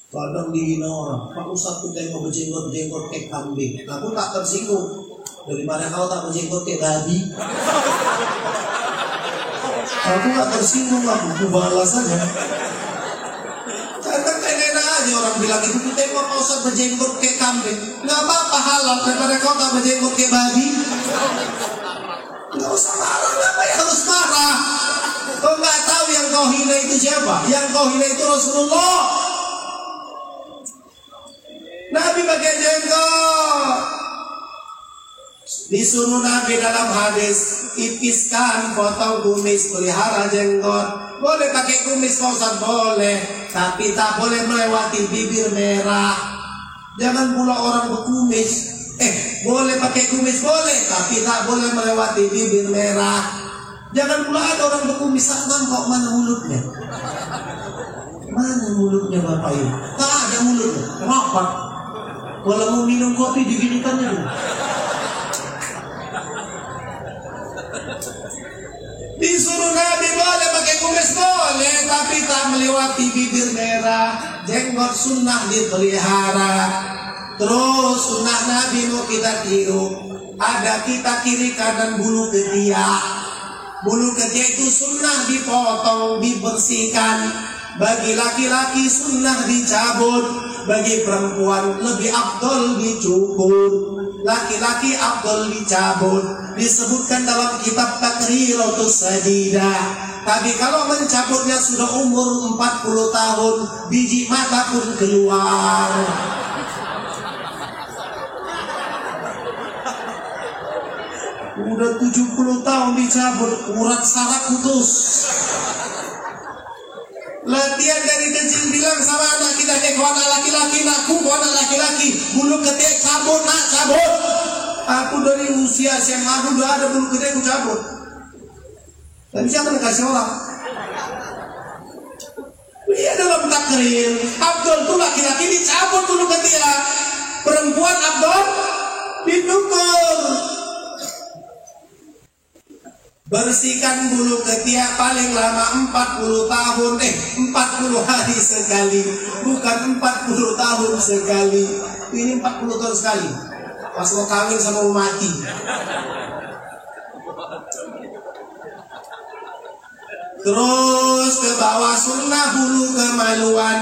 Kadang dihina orang, Pak Ustaz tuh tengok berjenggot kayak kambing. Aku tak tersinggung. Daripada kau tak berjenggot kayak babi. Aku tak tersinggung, aku balas saja. Kadang enak aja orang bilang itu, tengok Pak Ustaz berjenggot kayak kambing. Nggak apa-apa, halal daripada kau tak berjenggot kayak babi. Nggak usah marah, kenapa ya harus marah? Kau nggak tahu yang kau hina itu siapa? Yang kau hina itu Rasulullah. Nabi pakai jenggot. Disuruh Nabi dalam hadis, tipiskan, potong kumis, pelihara jenggot. Boleh pakai kumis Pak Ustaz, boleh, tapi tak boleh melewati bibir merah. Jangan pula orang berkumis. Boleh pakai kumis, boleh, tapi tak boleh melewati bibir merah. Jangan pula ada orang berkumis, sakman kok mana mulutnya? Mana mulutnya Bapak ini? Tak ada mulutnya. Kenapa? Kalau mau minum kopi diginikan aja. Disuruh Nabi boleh pakai kumis, boleh, tapi tak melewati bibir merah. Jenggot sunnah dipelihara. Terus sunnah Nabi mau kita tiru. Ada kita kiri kanan bulu ketiak. Bulu ketiak itu sunnah dipotong, dibersihkan. Bagi laki-laki sunnah dicabut. Bagi perempuan lebih afdol dicukur, laki-laki afdol dicabut. Disebutkan dalam kitab Takriratus Sadidah. Tapi kalau mencabutnya sudah umur 40 tahun, biji mata pun keluar. Udah 70 tahun dicabut, urat saraf putus. Latihan dari kecil bilang sama anak kita, kau anak laki-laki, nakku kau anak laki-laki, bulu ketek cabut, nak cabut. Aku dari usia SMA udah ada bulu ketek, aku cabut. Tapi jangan kasih orang. Iya dalam takrir, Abdul tuh laki-laki dicabut bulu ketek, perempuan Abdul dicukur. Bersihkan bulu ketiak paling lama 40 tahun 40 hari sekali, bukan 40 tahun sekali. Ini 40 tahun sekali. Pas mau kawin sama mau mati. Terus ke bawah sunnah bulu kemaluan.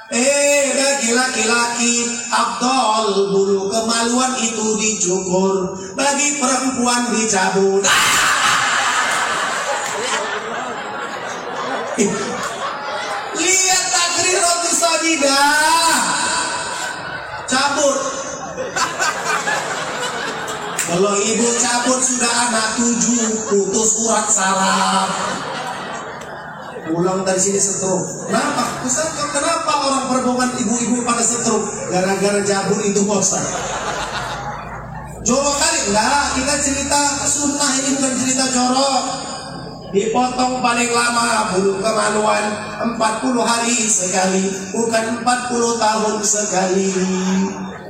Bagi laki-laki afdal bulu kemaluan itu dicukur, bagi perempuan dicabut. Lihat Takriratus Sadidah, cabut. Kalau ibu cabut sudah anak 7, putus urat saraf. Pulang dari sini stroke. Kenapa? Ustaz, kenapa orang perempuan ibu-ibu pada stroke? Gara-gara cabut itu bosan. Jorok kali? Enggak, kita cerita sunnah, ini bukan cerita jorok. Dipotong paling lama bulu kemaluan 40 hari sekali, bukan 40 tahun sekali.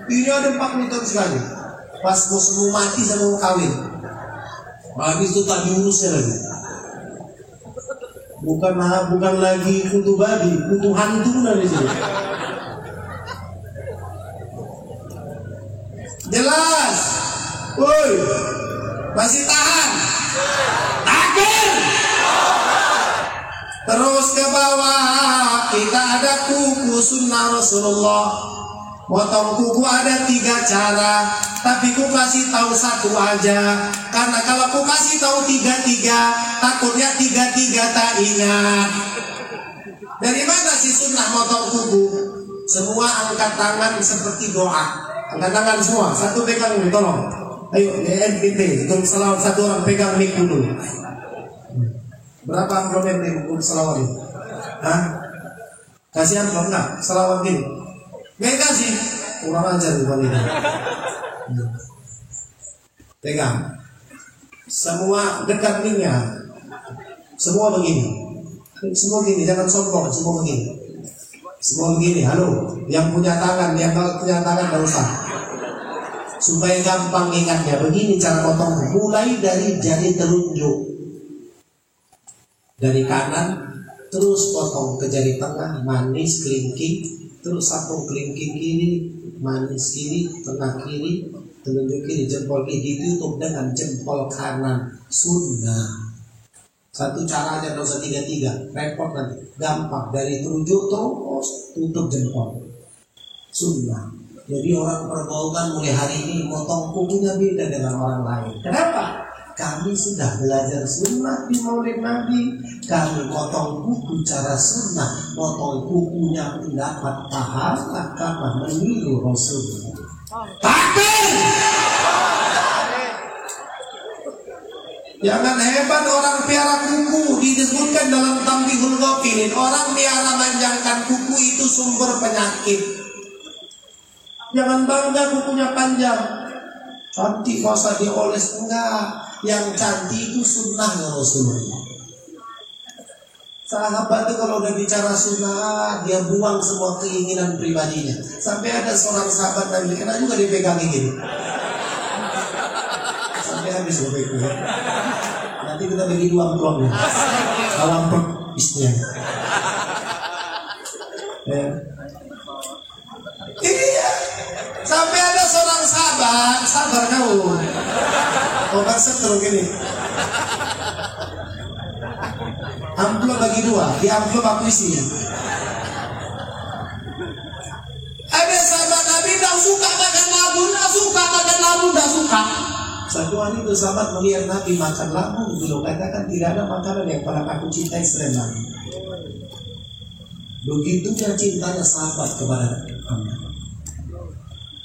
Ini ada 40 tahun sekali. Pas mau mati sama mau kawin, habis itu tak diurusnya lagi. Bukan lagi kutu babi, kutu hantu dari sini. Jelas? Woi, masih tahan? Takbir! Terus ke bawah kita ada kuku sunnah Rasulullah. Potong kuku ada 3 cara, tapi ku kasih tahu 1 aja. Karena kalau ku kasih tahu 3-3, takutnya 3-3 tak ingat. Dari mana sih sunnah potong kuku? Semua angkat tangan seperti doa. Angkat tangan semua, satu pegang ini, tolong. Ayo, NPT, untuk selawat 1 orang pegang mic dulu. Berapa amplop yang untuk selawat ini? Hah? Kasih amplop enggak? Selawat gini. Nggak kasih, kurang ajar ini. Pegang. Semua dekat mic-nya. Semua begini. Semua begini, jangan sombong. Semua begini. Semua begini. Halo, yang punya tangan, yang punya tangan nggak usah. Supaya gampang ingatnya. Begini cara potong. Mulai dari jari telunjuk, dari kanan, terus potong ke jari tengah, manis, kelingking. Terus satu kelingking kiri, manis kiri, tengah kiri, telunjuk kiri, jempol kiri ditutup dengan jempol kanan. Sunnah. Satu cara aja, nggak usah 3-3, repot nanti. Gampang, dari telunjuk terus tutup jempol. Sunnah. Jadi orang pergaulan mulai hari ini motong kukunya beda dengan orang lain. Kenapa? Kami sudah belajar sunnah di Maulid Nabi. Kami potong kuku cara sunnah. Potong kukunya mendapat pahala karena meniru Rasulullah. Takbir! Jangan hebat orang piara kuku. Disebutkan dalam Tambihul Ghafilin, orang piara manjangkan kuku itu sumber penyakit. Jangan bangga kukunya panjang. Cantik masa dioles, enggak. Yang cantik itu sunnahnya Rasulullah. Sahabat itu kalau udah bicara sunnah, dia buang semua keinginan pribadinya. Sampai ada seorang sahabat Nabi, kena juga dipegang gini. Sampai habis pegang. Nanti kita bagi 2 amplopnya. Kalau amplop bisnya. Ini ya. Sampai ada seorang sahabat, sabar kau. Obat setruk ini. Amplop bagi 2, di amplop aku isi. Satu hari itu sahabat melihat Nabi makan labu, beliau katakan tidak ada makanan yang paling aku cintai selain Nabi. Begitunya cintanya sahabat kepada Nabi Muhammad.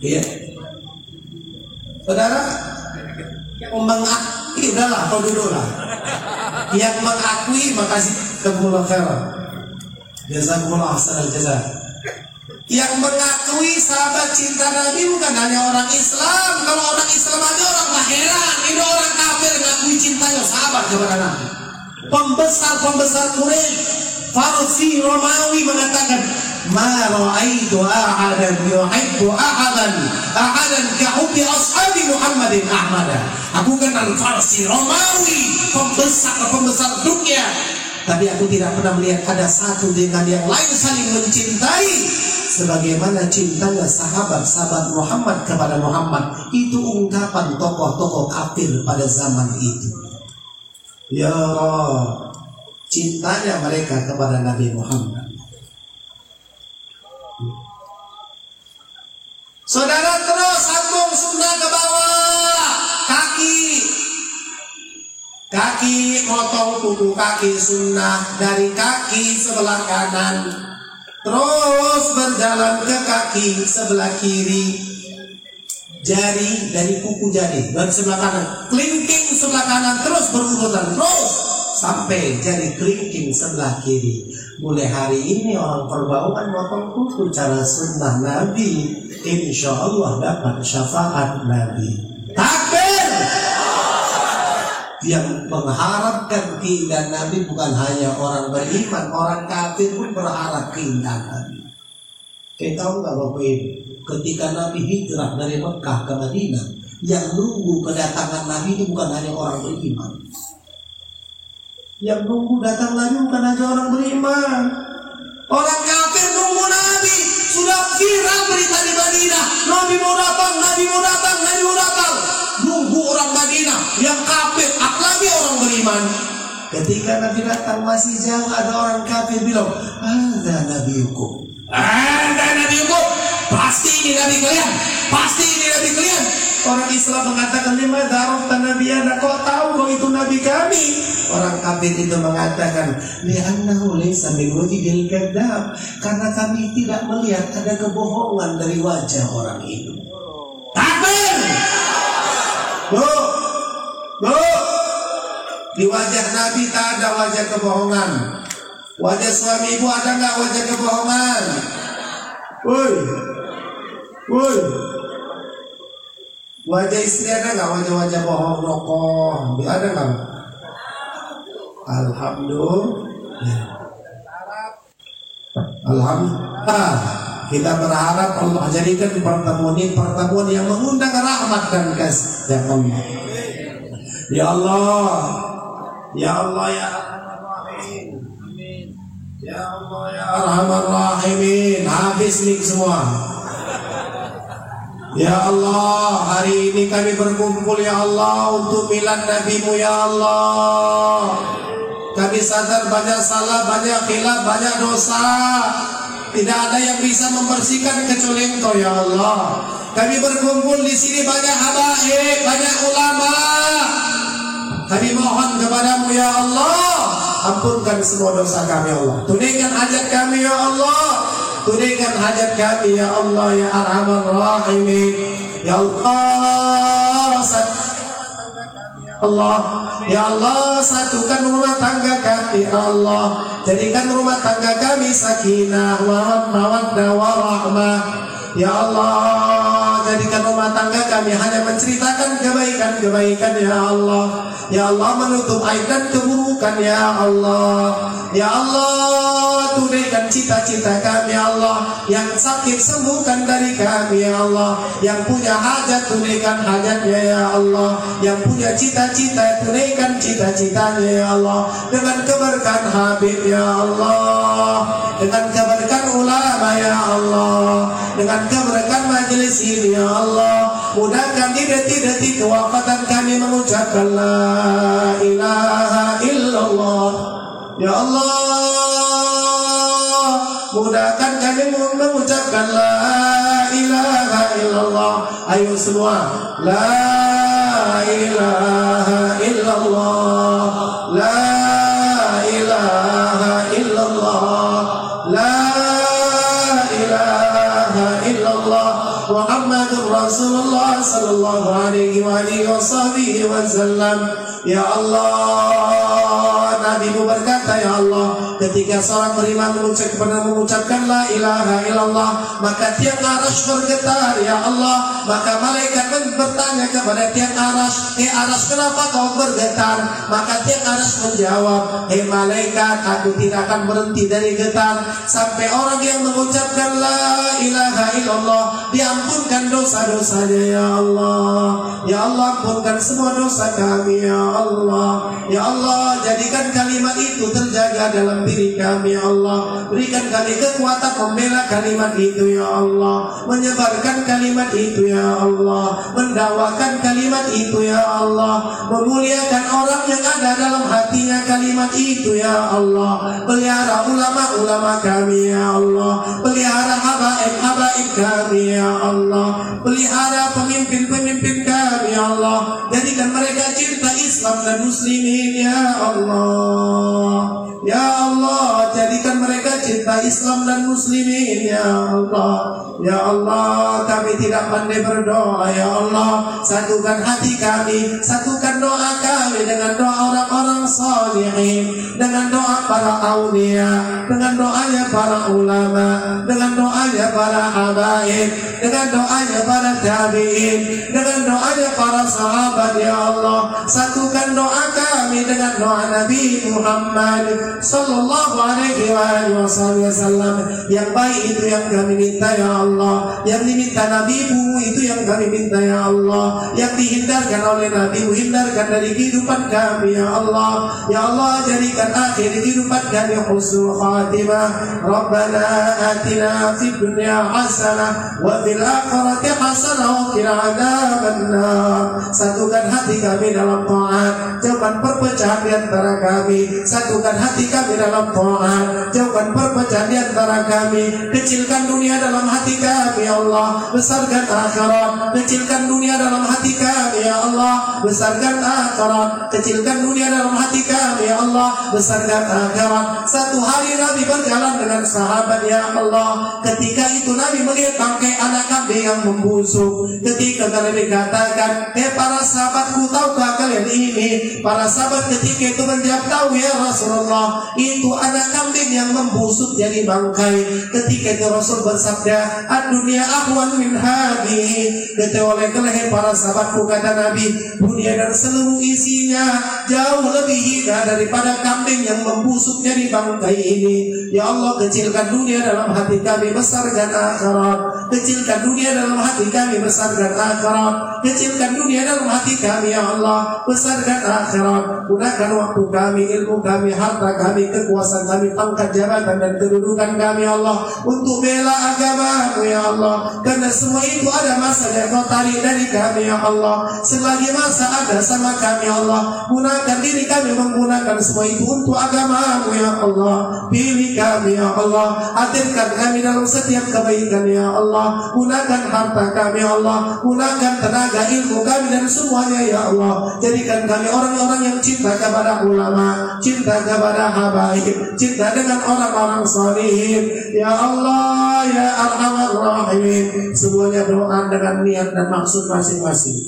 Iya. Saudara, yang mengakui udahlah, kau duduk lah. Yang mengakui makasih jazakumullah khairan. Jazakumullah ahsanal jazaa. Yang mengakui sahabat cinta Nabi bukan hanya orang Islam. Kalau orang Islam aja orang tak heran. Ini orang kafir mengakui cintanya sahabat kepada Nabi. Pembesar-pembesar Quraisy, Farsi, Romawi mengatakan, "Ma ra'aitu ahadan yuhibbu ahadan kahubbi ashabi Muhammadin Ahmada." Aku kenal Farsi, Romawi, pembesar dunia, tapi aku tidak pernah melihat ada satu dengan yang lain saling mencintai sebagaimana cintanya sahabat-sahabat Muhammad kepada Muhammad. Itu ungkapan tokoh-tokoh kafir pada zaman itu. Ya Allah, cintanya mereka kepada Nabi Muhammad. Saudara, terus sambung sunnah ke bawah. Kaki motong kuku kaki sunnah dari kaki sebelah kanan, terus berjalan ke kaki sebelah kiri, jari dari kuku jari dan sebelah kanan, kelingking sebelah kanan, terus berurutan terus sampai jari kelingking sebelah kiri. Mulai hari ini orang perbauan motong kuku cara sunnah Nabi, insya Allah dapat syafaat Nabi. Takbir! Yang mengharapkan keindahan Nabi bukan hanya orang beriman, orang kafir pun berharap keindahan Nabi. Kita tahu nggak Bapak Ibu, ketika Nabi hijrah dari Mekah ke Madinah, yang nunggu kedatangan Nabi itu bukan hanya orang beriman. Yang nunggu datang Nabi bukan hanya orang beriman. Orang kafir nunggu Nabi. Sudah viral berita di Madinah, Nabi mau datang, Nabi mau datang, Nabi mau datang. Nunggu orang Madinah yang kafir, apalagi orang beriman. Ketika Nabi datang masih jauh, ada orang kafir bilang, "Ada Nabi hukum, ada Nabi hukum, pasti ini Nabi kalian, pasti ini Nabi kalian." Orang Islam mengatakan, "Lima darafta nabiyana, kau tahu kau itu Nabi kami." Orang kafir itu mengatakan, "Li'annahu laysa min wajhil kadzdzab," karena kami tidak melihat ada kebohongan dari wajah orang itu. Takbir! Bu, di wajah Nabi tak ada wajah kebohongan. Wajah suami ibu ada nggak wajah kebohongan? Woi. Wajah istri ada nggak wajah-wajah bohong nokoh? Ada nggak? Alhamdulillah. Kita berharap Allah jadikan pertemuan ini pertemuan yang mengundang rahmat dan kasih Allah. Ya Allah, ya Allah, ya Arhamar Rahimin. Ya Allah, ya Arhamar Rahimin. Habis nih semua. Ya Allah, hari ini kami berkumpul ya Allah untuk milad Nabi-Mu ya Allah. Kami sadar banyak salah, banyak khilaf, banyak dosa. Tidak ada yang bisa membersihkan kecuali Engkau ya Allah. Kami berkumpul di sini banyak habaib, banyak ulama. Kami mohon kepadamu ya Allah, ampunkan semua dosa kami ya Allah. Tunaikan hajat kami ya Allah. Tunaikan hajat kami ya Allah ya Arhamar Rahimin. Ya Allah, ya Allah, satukan rumah tangga kami ya Allah. Jadikan rumah tangga kami sakinah wa mawaddah wa rahmah. Ya Allah, jadikan rumah tangga kami hanya menceritakan kebaikan-kebaikan ya Allah. Ya Allah, menutup aib dan keburukan ya Allah. Ya Allah, tunaikan cita-cita kami ya Allah. Yang sakit sembuhkan dari kami ya Allah. Yang punya hajat tunaikan hajatnya ya Allah. Yang punya cita-cita tunaikan cita-citanya ya Allah. Dengan keberkahan Habib ya Allah, dengan keberkahan ulama ya Allah, dengan keberkahan majelis ini ya Allah. Mudahkan di detik-detik kewafatan kami mengucapkan la ilaha illallah ya Allah. Mudahkan kami mengucapkan la ilaha illallah. Ayo semua, la ilaha illallah, la ilaha illallah, la ilaha illallah, Muhammadur Rasulullah sallallahu alaihi wasallam. Ya Allah, Nabi-Mu berkata, ya Allah, ketika seorang beriman mengucapkan la ilaha illallah, maka tiang arasy bergetar, ya Allah. Maka malaikat bertanya kepada tiang arasy, arasy, kenapa kau bergetar? Maka tiang arasy menjawab, malaikat, aku tidak akan berhenti dari getar sampai orang yang mengucapkan la ilaha illallah diampunkan dosa-dosanya, ya Allah. Ya Allah, ampunkan semua dosa kami, ya Allah. Ya Allah, jadikan kalimat itu terjaga dalam diri kami, ya Allah. Berikan kami kekuatan membela kalimat itu, ya Allah. Menyebarkan kalimat itu, ya Allah. Mendakwakan kalimat itu, ya Allah. Memuliakan orang yang ada dalam hatinya kalimat itu, ya Allah. Pelihara ulama-ulama kami, ya Allah. Pelihara habaib-habaib kami, ya Allah. Pelihara pemimpin-pemimpin kami, ya Allah. Jadikan mereka cinta Islam dan muslimin, ya Allah. Ya Allah, jadikan mereka cinta Islam dan muslimin, ya Allah. Ya Allah, kami tidak pandai berdoa, ya Allah. Satukan hati kami, satukan doa kami dengan doa orang-orang salihin, dengan doa para aulia, dengan doanya para ulama, dengan doanya para habaib, dengan doanya para tabi'in, dengan doanya para sahabat, ya Allah. Satukan doa kami dengan doa Nabi Muhammad sallallahu alaihi wasallam. Yang baik itu yang kami minta, ya Allah. Yang diminta Nabi-Mu itu yang kami minta, ya Allah. Yang dihindarkan oleh Nabi-Mu, hindarkan dari kehidupan kami, ya Allah. Ya Allah, jadikan akhir kehidupan kami husnul khatimah. Rabbana atina fid dunya hasanah wa fil akhirati hasanah wa qina adzabannar. Satukan hati kami dalam taat, jauhkan perpecahan di antara kami. Satukan hati kami dalam taat, jauhkan perpecahan di antara kami. Kecilkan dunia dalam hati kami, ya Allah. Besarkan akhirat. Kecilkan dunia dalam hati kami, ya Allah. Besarkan akhirat. Kecilkan dunia dalam hati kami, ya Allah. Besarkan akhirat. Satu hari Nabi berjalan dengan sahabat, ya Allah. Ketika itu Nabi melihat bangkai anak kambing yang membusuk. Ketika kalian dikatakan, para sahabatku, tahukah kalian ini? Para sahabat ketika itu menjawab, tahu ya Rasulullah. Itu anak kambing yang membusuk jadi bangkai. Ketika itu Rasul bersabda, ad-dunya ahwan min hadhihi. Oleh keleher para sahabatku, kata Nabi, dunia dan seluruh isinya jauh lebih hina daripada kambing yang membusuk jadi bangkai ini. Ya Allah, kecilkan dunia dalam hati kami, besarkan akhirat. Kecilkan dunia dalam hati kami, besarkan akhirat. Kecilkan dunia dalam hati kami, ya Allah. Besarkan akhirat. Gunakan waktu kami, ilmu kami, harta kami, kekuasaan kami, pangkat jabatan dan kedudukan kami, ya Allah, untuk bela agama-Mu, ya Allah. Karena semua itu ada masanya Kau tarik dari kami, ya Allah. Selagi masa ada sama kami, ya Allah, gunakan diri kami menggunakan semua itu untuk agama-Mu, ya Allah. Pilih kami, ya Allah. Hadirkan kami dalam setiap kebaikan, ya Allah. Gunakan harta kami, ya Allah. Gunakan tenaga, ilmu kami dan semuanya, ya Allah. Jadikan kami orang-orang yang cinta kepada ulama, cinta kepada habaib, cinta dengan orang-orang salihin, ya Allah, ya Arhamar Rahimin. Semuanya doa dengan niat dan maksud masing-masing.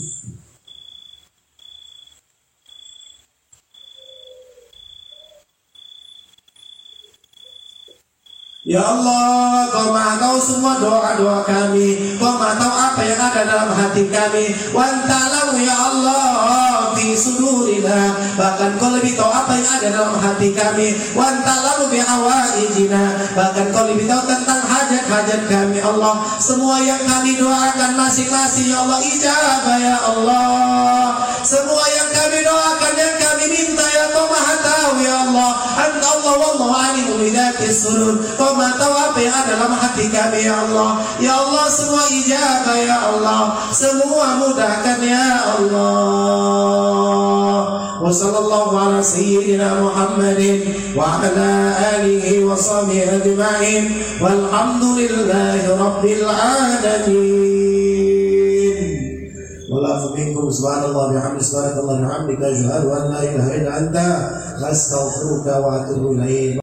Ya Allah, Kau Maha tahu semua doa-doa kami. Kau Maha tahu apa yang ada dalam hati kami. Wa ta'lamu ya Allah fi sudurina. Bahkan Kau lebih tahu apa yang ada dalam hati kami. Wa ta'lamu bi hawaijina. Bahkan Kau lebih tahu tentang hajat-hajat kami, Allah. Semua yang kami doakan masing-masing, ya Allah, ijabah, ya Allah. Semua yang kami doakan, yang kami minta, ya Kau Maha tahu, ya Allah. Anta Allah wallahu alimul bidatis sudur. Kau Maha tahu apa yang ada dalam hati kami, ya Allah. Ya Allah, semua ijabah, ya Allah. Semua mudahkan, ya Allah. Wa sallallahu ala sayyidina Muhammadin wa ala alihi wa sahbihi ajma'in. Walhamdulillahi rabbil alamin. wa minkum. Subhanallah bihamdihi, subhanallahi bihamdika, asyhadu an la ilaha illa anta, astaghfiruka wa atubu ilaik.